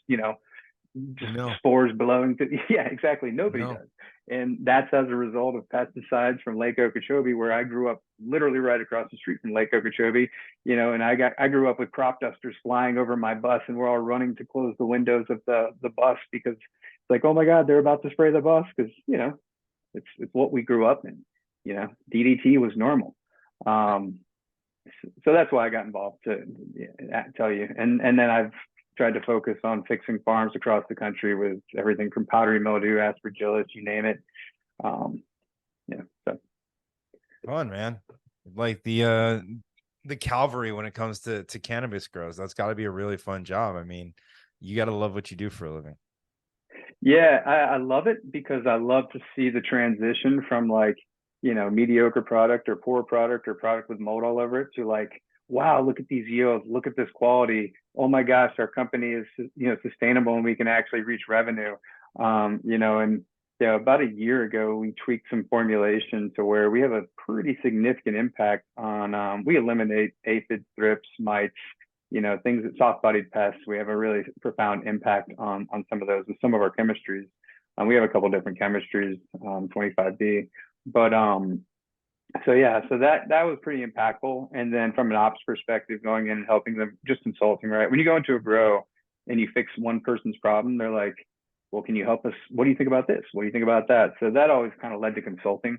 [SPEAKER 2] just
[SPEAKER 1] No,
[SPEAKER 2] spores belonging to, yeah, exactly. Nobody
[SPEAKER 1] no.
[SPEAKER 2] does. And that's as a result of pesticides from Lake Okeechobee, where I grew up literally right across the street from Lake Okeechobee, and I grew up with crop dusters flying over my bus, and we're all running to close the windows of the bus because it's like, oh my God, they're about to spray the bus because, it's what we grew up in. DDT was normal. So that's why I got involved, to tell you. And then I've tried to focus on fixing farms across the country with everything from powdery mildew, aspergillus, you name it. Um, so
[SPEAKER 1] Fun, man. Like the Calvary when it comes to cannabis grows. That's got to be a really fun job. I mean, you got to love what you do for a living.
[SPEAKER 2] yeah, I love it because I love to see the transition from like, mediocre product or poor product or product with mold all over it to like, wow, look at these yields, look at this quality. Oh my gosh, our company is, sustainable and we can actually reach revenue. And about a year ago, we tweaked some formulation to where we have a pretty significant impact on, we eliminate aphids, thrips, mites, things that soft-bodied pests. We have a really profound impact on some of those with some of our chemistries. We have a couple different chemistries, 25B, but so yeah, so that was pretty impactful. And then from an ops perspective, going in and helping them, just consulting, right? When you go into a grow and you fix one person's problem, they're like, well, can you help us? What do you think about this? What do you think about that? So that always kind of led to consulting,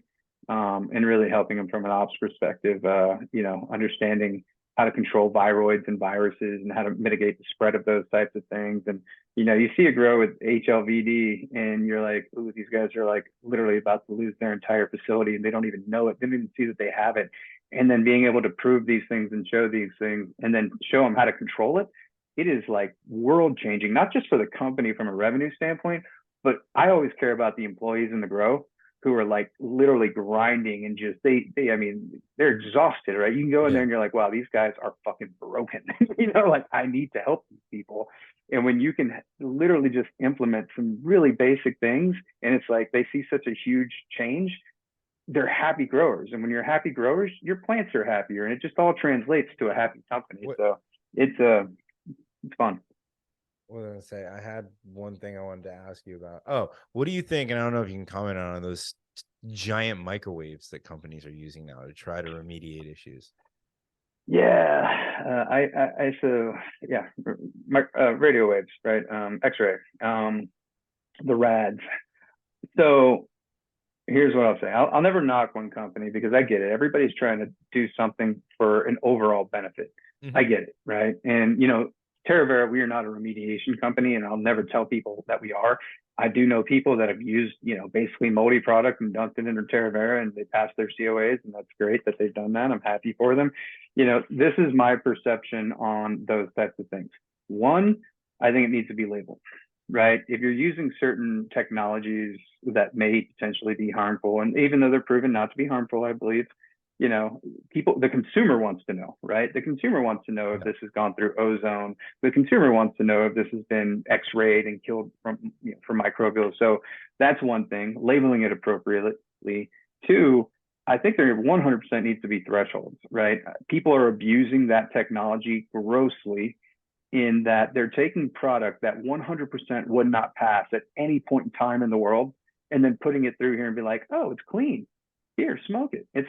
[SPEAKER 2] and really helping them from an ops perspective, understanding how to control viroids and viruses and how to mitigate the spread of those types of things. And, you see a grow with HLVD and you're like, ooh, these guys are like literally about to lose their entire facility and they don't even know it. They don't even see that they have it. And then being able to prove these things and show these things and then show them how to control it. It is like world changing, not just for the company from a revenue standpoint, but I always care about the employees in the grow who are like literally grinding and just I mean, they're exhausted, right? You can go in there
[SPEAKER 1] Yeah.
[SPEAKER 2] and you're like, wow, these guys are fucking broken. Like I need to help these people. And when you can literally just implement some really basic things and it's like they see such a huge change, they're happy growers. And when you're happy growers, your plants are happier and it just all translates to a happy company.
[SPEAKER 1] What
[SPEAKER 2] So it's it's fun.
[SPEAKER 1] what was I gonna say? I had one thing I wanted to ask you about. Oh, what do you think? And I don't know if you can comment on those giant microwaves that companies are using now to try to remediate issues.
[SPEAKER 2] Yeah, so yeah, radio waves, right? X-ray, the rads. So here's what I'll say. I'll never knock one company because I get it. Everybody's trying to do something for an overall benefit. I
[SPEAKER 1] Mm-hmm.
[SPEAKER 2] get it, right? And Terra Vera, we are not a remediation company, and I'll never tell people that we are. I do know people that have used, basically moldy product and dumped it into Terra Vera and they passed their COAs, and that's great that they've done that. I'm happy for them. This is my perception on those types of things. One, I think it needs to be labeled, right? If you're using certain technologies that may potentially be harmful, and even though they're proven not to be harmful, I believe, the consumer wants to know, right? The consumer wants to know if
[SPEAKER 1] Yeah.
[SPEAKER 2] this has gone through ozone. The consumer wants to know if this has been x-rayed and killed for microbial. So that's one thing, labeling it appropriately. Two, I think there 100% needs to be thresholds, right? People are abusing that technology grossly in that they're taking product that 100% would not pass at any point in time in the world and then putting it through here and be like, oh, it's clean. Here, smoke it. It's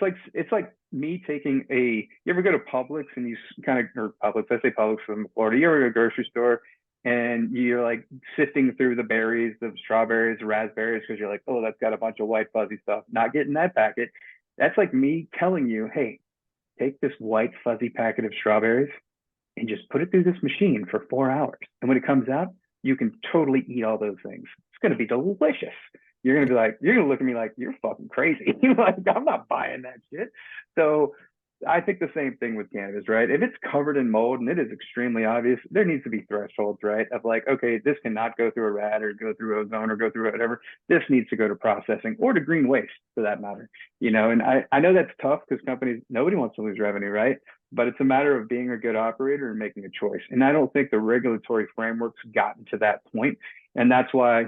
[SPEAKER 2] like me taking you ever go to Publix and you kind of, or Publix, I say Publix from Florida, you ever go to a grocery store and you're like sifting through the berries, the strawberries, the raspberries, because you're like, oh, that's got a bunch of white fuzzy stuff, not getting that packet. That's like me telling you, hey, take this white fuzzy packet of strawberries and just put it through this machine for 4 hours. And when it comes out, you can totally eat all those things. It's going to be delicious. You're going to be like, you're going to look at me like, you're fucking crazy. Like, I'm not buying that shit. So I think the same thing with cannabis, right? If it's covered in mold and it is extremely obvious, there needs to be thresholds, right? Of like, okay, this cannot go through a rad or go through ozone or go through whatever. This needs to go to processing or to green waste for that matter. And I know that's tough because companies, nobody wants to lose revenue, right? But it's a matter of being a good operator and making a choice. And I don't think the regulatory framework's gotten to that point. And that's why,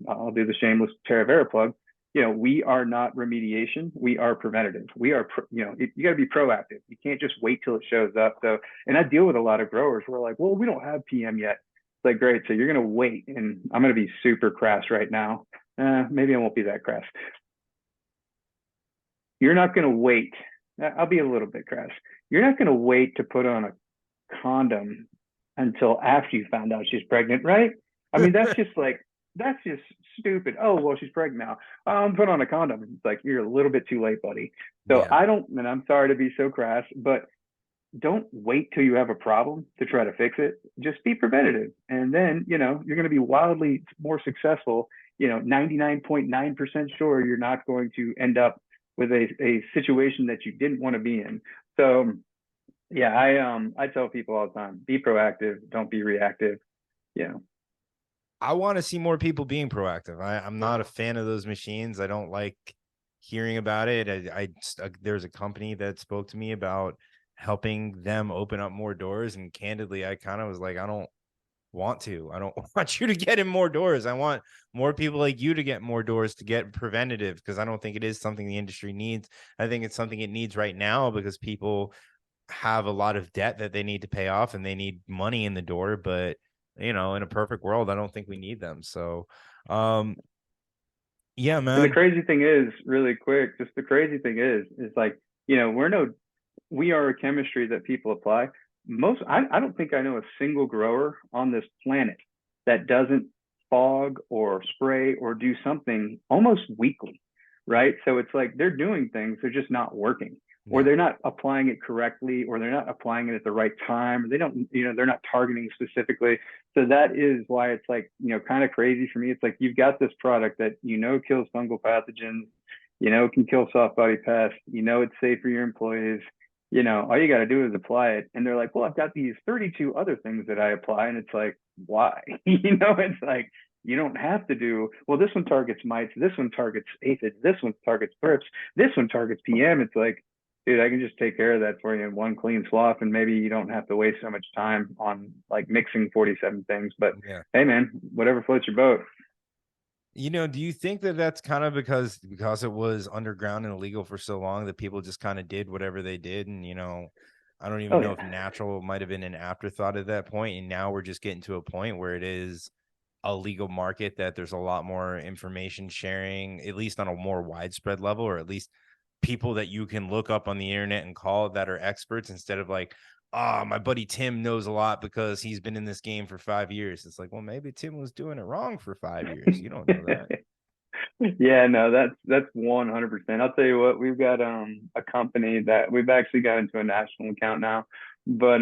[SPEAKER 2] I'll do the shameless Terra Vera plug. We are not remediation. We are preventative. We are, you got to be proactive. You can't just wait till it shows up. So, and I deal with a lot of growers who are like, well, we don't have PM yet. like, great. So you're going to wait, and I'm going to be super crass right now. Maybe I won't be that crass. You're not going to wait. I'll be a little bit crass. You're not going to wait to put on a condom until after you found out she's pregnant, right? I mean, that's just stupid. Oh, well, she's pregnant now. Put on a condom. It's like, you're a little bit too late, buddy. So
[SPEAKER 1] Yeah.
[SPEAKER 2] I don't, and I'm sorry to be so crass, but don't wait till you have a problem to try to fix it. Just be preventative. And then, you're going to be wildly more successful. 99.9% sure you're not going to end up with a situation that you didn't want to be in. So yeah, I tell people all the time, be proactive, don't be reactive. Yeah.
[SPEAKER 1] I want to see more people being proactive. I'm not a fan of those machines. I don't like hearing about it. There's a company that spoke to me about helping them open up more doors, and candidly, I kind of was like, I don't want to. I don't want you to get in more doors. I want more people like you to get more doors to get preventative, because I don't think it is something the industry needs. I think it's something it needs right now because people have a lot of debt that they need to pay off and they need money in the door. But in a perfect world, I don't think we need them. So um yeah,
[SPEAKER 2] And the
[SPEAKER 1] man.
[SPEAKER 2] crazy thing is, really quick, just the crazy thing is like, we are a chemistry that people apply. I don't think I know a single grower on this planet that doesn't fog or spray or do something almost weekly, right? So it's like they're doing things, they're just not working, or
[SPEAKER 1] Yeah.
[SPEAKER 2] they're not applying it correctly, or they're not applying it at the right time, or they don't, they're not targeting specifically. So that is why it's like, kind of crazy for me. It's like you've got this product that kills fungal pathogens, can kill soft body pests, it's safe for your employees. All you got to do is apply it. And they're like, well, I've got these 32 other things that I apply. And it's like, why? It's like, you don't have to do, well, this one targets mites, this one targets aphids, this one targets thrips, this one targets PM. It's like, dude, I can just take care of that for you in one clean swath, and maybe you don't have to waste so much time on like mixing 47 things. But
[SPEAKER 1] Yeah.
[SPEAKER 2] hey, man, whatever floats your boat.
[SPEAKER 1] Do you think that that's kind of because it was underground and illegal for so long that people just kind of did whatever they did? And I don't even
[SPEAKER 2] Oh
[SPEAKER 1] know
[SPEAKER 2] yeah,
[SPEAKER 1] if natural might have been an afterthought at that point, and now we're just getting to a point where it is a legal market, that there's a lot more information sharing, at least on a more widespread level, or at least people that you can look up on the internet and call that are experts, instead of like, oh, my buddy Tim knows a lot because he's been in this game for 5 years. It's like, well, maybe Tim was doing it wrong for 5 years. You don't know that.
[SPEAKER 2] yeah, no, that's 100%. I'll tell you what, we've got a company that we've actually got into a national account now, but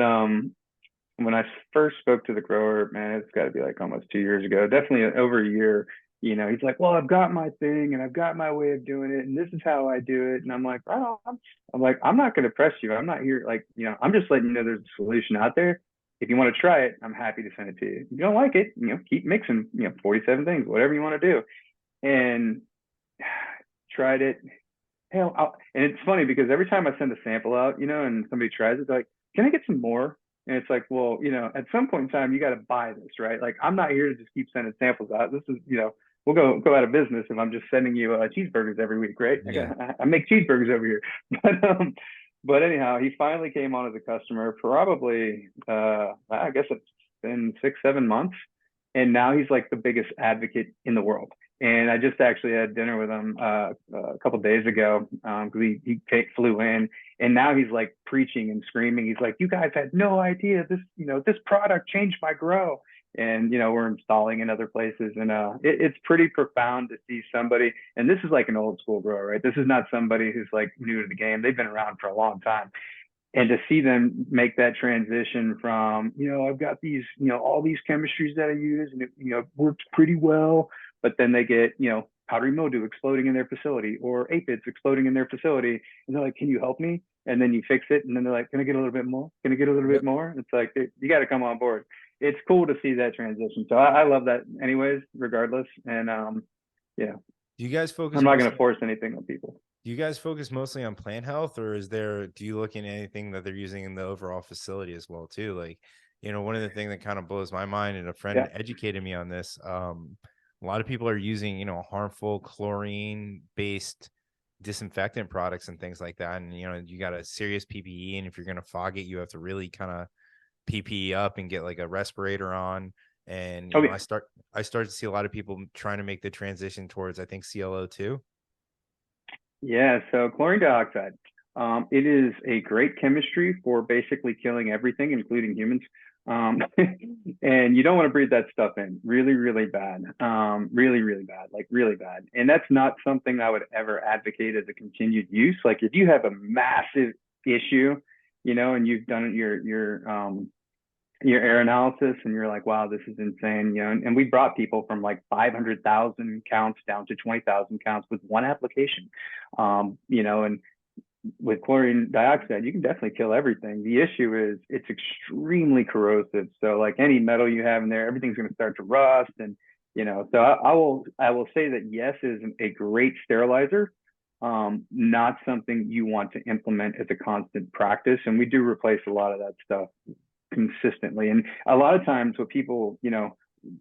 [SPEAKER 2] when I first spoke to the grower, man, it's got to be like almost 2 years ago, definitely over a year. He's like, well, I've got my thing and I've got my way of doing it, and this is how I do it. And I'm like, right on. I'm like, I'm not going to press you. I'm not here. Like, I'm just letting you know there's a solution out there. If you want to try it, I'm happy to send it to you. If you don't like it, keep mixing, 47 things, whatever you want to do. And tried it. Hell, and it's funny because every time I send a sample out, and somebody tries it, they're like, can I get some more? And it's like, well, at some point in time, you got to buy this, right? Like, I'm not here to just keep sending samples out. This is, we'll go out of business if I'm just sending you cheeseburgers every week, right?
[SPEAKER 1] Yeah.
[SPEAKER 2] I make cheeseburgers over here. But anyhow, he finally came on as a customer, probably, I guess it's been 6, 7 months. And now he's like the biggest advocate in the world. And I just actually had dinner with him a couple of days ago because he flew in, and now he's like preaching and screaming. He's like, "You guys had no idea this product changed my grow." And we're installing in other places, and it's pretty profound to see somebody. And this is like an old school grower, right? This is not somebody who's like new to the game. They've been around for a long time, and to see them make that transition from, I've got these, all these chemistries that I use, and it, works pretty well, but then they get, powdery mildew exploding in their facility, or aphids exploding in their facility, and they're like, can you help me? And then you fix it, and then they're like, can I get a little bit more? Can I get a little bit
[SPEAKER 1] Yep.
[SPEAKER 2] more? It's like, you got to come on board. It's cool to see that transition. So I love that anyways, regardless. And yeah,
[SPEAKER 1] Do you guys
[SPEAKER 2] I'm
[SPEAKER 1] focus
[SPEAKER 2] not going to
[SPEAKER 1] mostly
[SPEAKER 2] force anything on people.
[SPEAKER 1] do you guys focus mostly on plant health, or do you look at anything that they're using in the overall facility as well too? Like, one of the things that kind of blows my mind, and a friend
[SPEAKER 2] Yeah.
[SPEAKER 1] educated me on this. A lot of people are using, harmful chlorine based disinfectant products and things like that. And, you got a serious PPE. And if you're going to fog it, you have to really kind of PPE up and get like a respirator on. And
[SPEAKER 2] Oh, yeah.
[SPEAKER 1] I start to see a lot of people trying to make the transition towards, I think, CLO two.
[SPEAKER 2] Yeah, so chlorine dioxide. It is a great chemistry for basically killing everything, including humans. Um, and you don't want to breathe that stuff in. Really, really bad. Really, really bad. Like really bad. And that's not something I would ever advocate as a continued use. Like if you have a massive issue, and you've done your air analysis and you're like, wow, this is insane, and we brought people from like 500,000 counts down to 20,000 counts with one application, and with chlorine dioxide, you can definitely kill everything. The issue is it's extremely corrosive. So like any metal you have in there, everything's going to start to rust. And, so I will say that yes is a great sterilizer, not something you want to implement as a constant practice. And we do replace a lot of that stuff consistently. And a lot of times what people,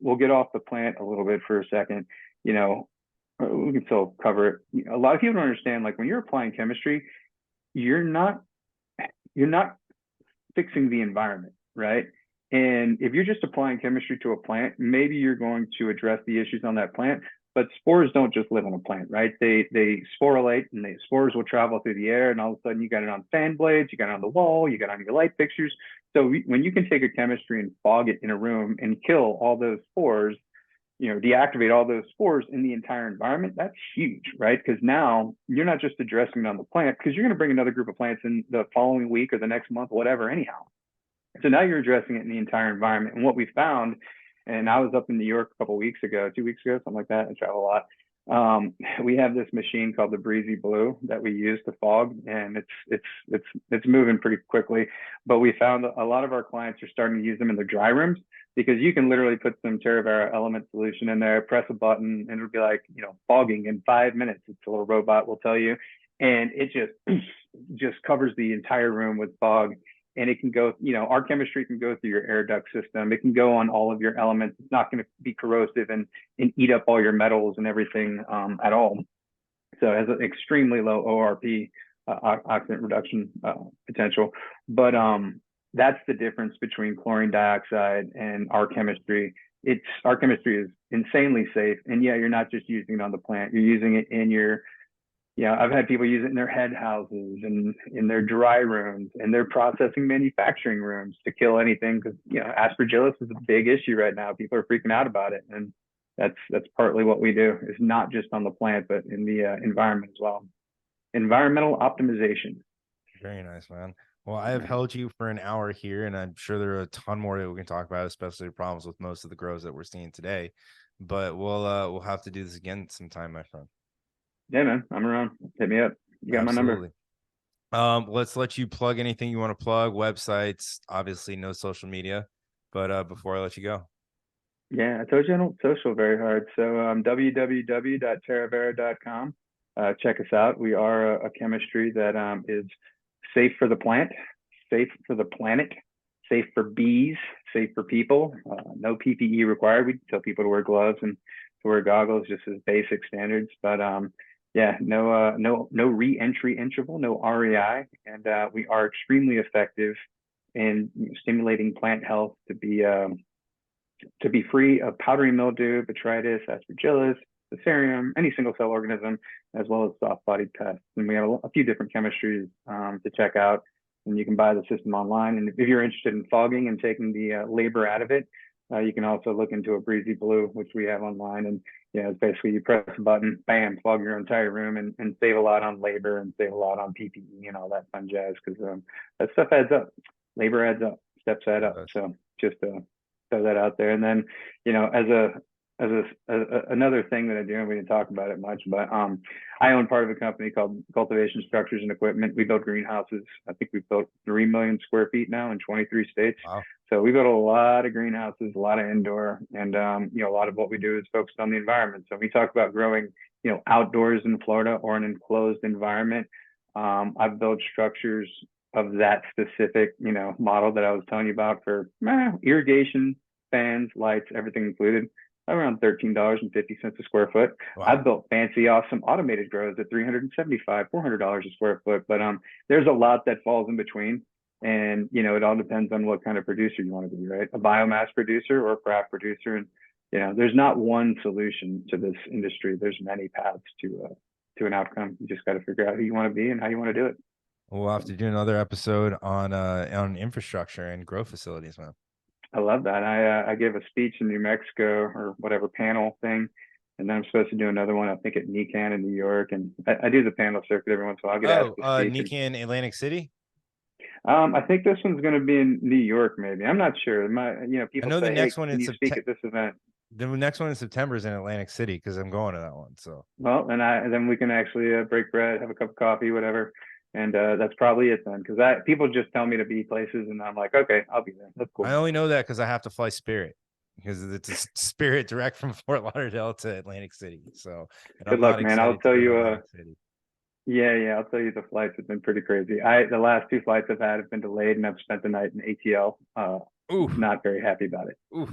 [SPEAKER 2] we'll get off the plant a little bit for a second, we can still cover it. A lot of people don't understand, like when you're applying chemistry, you're not fixing the environment, right? And if you're just applying chemistry to a plant, maybe you're going to address the issues on that plant. But spores don't just live on a plant, right? They sporulate, and the spores will travel through the air, and all of a sudden you got it on fan blades, you got it on the wall, you got it on your light fixtures. So when you can take a chemistry and fog it in a room and kill all those spores, deactivate all those spores in the entire environment, that's huge, right? Because now you're not just addressing it on the plant, because you're going to bring another group of plants in the following week or the next month, whatever, anyhow. So now you're addressing it in the entire environment. And what we found, and I was up in New York a couple of weeks ago, 2 weeks ago, something like that. I travel a lot. We have this machine called the Breezy Blue that we use to fog, and it's moving pretty quickly. But we found a lot of our clients are starting to use them in their dry rooms, because you can literally put some Terra element solution in there, press a button, and it'll be like, fogging in 5 minutes. It's a little robot will tell you, and it just covers the entire room with fog. And it can go, our chemistry can go through your air duct system. It can go on all of your elements. It's not going to be corrosive and eat up all your metals and everything at all. So it has an extremely low ORP, oxidant reduction potential. But that's the difference between chlorine dioxide and our chemistry. Our chemistry is insanely safe. And yeah, you're not just using it on the plant. You're using it in your I've had people use it in their head houses and in their dry rooms and their processing manufacturing rooms to kill anything, because aspergillus is a big issue right now. People are freaking out about it, and that's partly what we do. It's not just on the plant, but in the environment as well. Environmental optimization.
[SPEAKER 1] Very nice, man. Well, I have held you for an hour here, and I'm sure there are a ton more that we can talk about, especially problems with most of the grows that we're seeing today. But we'll have to do this again sometime, my friend.
[SPEAKER 2] Yeah, man, I'm around. Hit me up. You got
[SPEAKER 1] Absolutely.
[SPEAKER 2] my number.
[SPEAKER 1] Let's let you plug anything you want to plug. Websites, obviously no social media, but before I let you go.
[SPEAKER 2] Yeah, I told you I don't social very hard. So www.terravera.com. Check us out. We are a chemistry that is safe for the plant, safe for the planet, safe for bees, safe for people. No PPE required. We tell people to wear gloves and to wear goggles, just as basic standards. But yeah, no re-entry interval, no REI, and we are extremely effective in stimulating plant health to be free of powdery mildew, botrytis, aspergillus, fusarium, any single cell organism, as well as soft bodied pests. And we have a few different chemistries to check out, and you can buy the system online. And if you're interested in fogging and taking the labor out of it, you can also look into a Breezy Blue, which we have online. And it's basically you press a button, bam, fog your entire room, and save a lot on labor and save a lot on PPE and all that fun jazz, because that stuff adds up. Labor adds up, steps add up. So just throw that out there. And then, as another thing that I do, and we didn't talk about it much, but I own part of a company called Cultivation Structures and Equipment. We build greenhouses. I think we've built 3 million square feet now in 23 states.
[SPEAKER 1] Wow.
[SPEAKER 2] So we built a lot of greenhouses, a lot of indoor, and a lot of what we do is focused on the environment. So we talk about growing, outdoors in Florida or an enclosed environment. I've built structures of that specific, model that I was telling you about for irrigation, fans, lights, everything included, around $13.50 a square foot.
[SPEAKER 1] Wow.
[SPEAKER 2] I've built fancy, awesome automated grows at $375, $400 a square foot. But there's a lot that falls in between. And, it all depends on what kind of producer you want to be, right? A biomass producer or a craft producer. And, there's not one solution to this industry. There's many paths to an outcome. You just got to figure out who you want to be and how you want to do it.
[SPEAKER 1] We'll have to do another episode on infrastructure and grow facilities, man.
[SPEAKER 2] I love that. I gave a speech in New Mexico or whatever panel thing, and then I'm supposed to do another one. I think at NECAN in New York, and I do the panel circuit every once in a while. I'll get asked to speak.
[SPEAKER 1] NECAN, Atlantic City.
[SPEAKER 2] I think this one's going to be in New York, maybe. I'm not sure. People
[SPEAKER 1] I know
[SPEAKER 2] say,
[SPEAKER 1] the next
[SPEAKER 2] hey,
[SPEAKER 1] one
[SPEAKER 2] can
[SPEAKER 1] is
[SPEAKER 2] you speak at this event?
[SPEAKER 1] The next one in September is in Atlantic City because I'm going to that one. So
[SPEAKER 2] and then we can actually break bread, have a cup of coffee, whatever. And that's probably it then, because people just tell me to be places, and I'm like, okay, I'll be there. That's cool.
[SPEAKER 1] I only know that because I have to fly Spirit, because it's a Spirit direct from Fort Lauderdale to Atlantic City. So
[SPEAKER 2] good luck, man. I'll tell you. Yeah, I'll tell you, the flights have been pretty crazy. The last 2 flights I've had have been delayed, and I've spent the night in ATL. Not very happy about it.
[SPEAKER 1] Oof.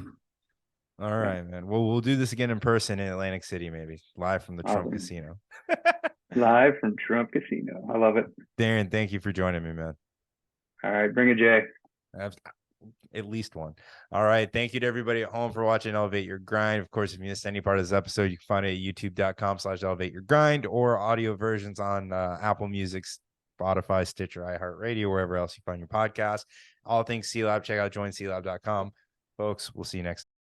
[SPEAKER 1] All right, man. Well, we'll do this again in person in Atlantic City, maybe live from the Trump Casino.
[SPEAKER 2] Live from Trump Casino. I love it.
[SPEAKER 1] Darrin, thank you for joining me, man.
[SPEAKER 2] All right, bring a J.
[SPEAKER 1] At least one. All right. Thank you to everybody at home for watching Elevate Your Grind. Of course, if you missed any part of this episode, you can find it at youtube.com/elevate your grind, or audio versions on Apple Music, Spotify, Stitcher, iHeartRadio, wherever else you find your podcast. All things C-Lab, check out joinclab.com. Folks, we'll see you next time.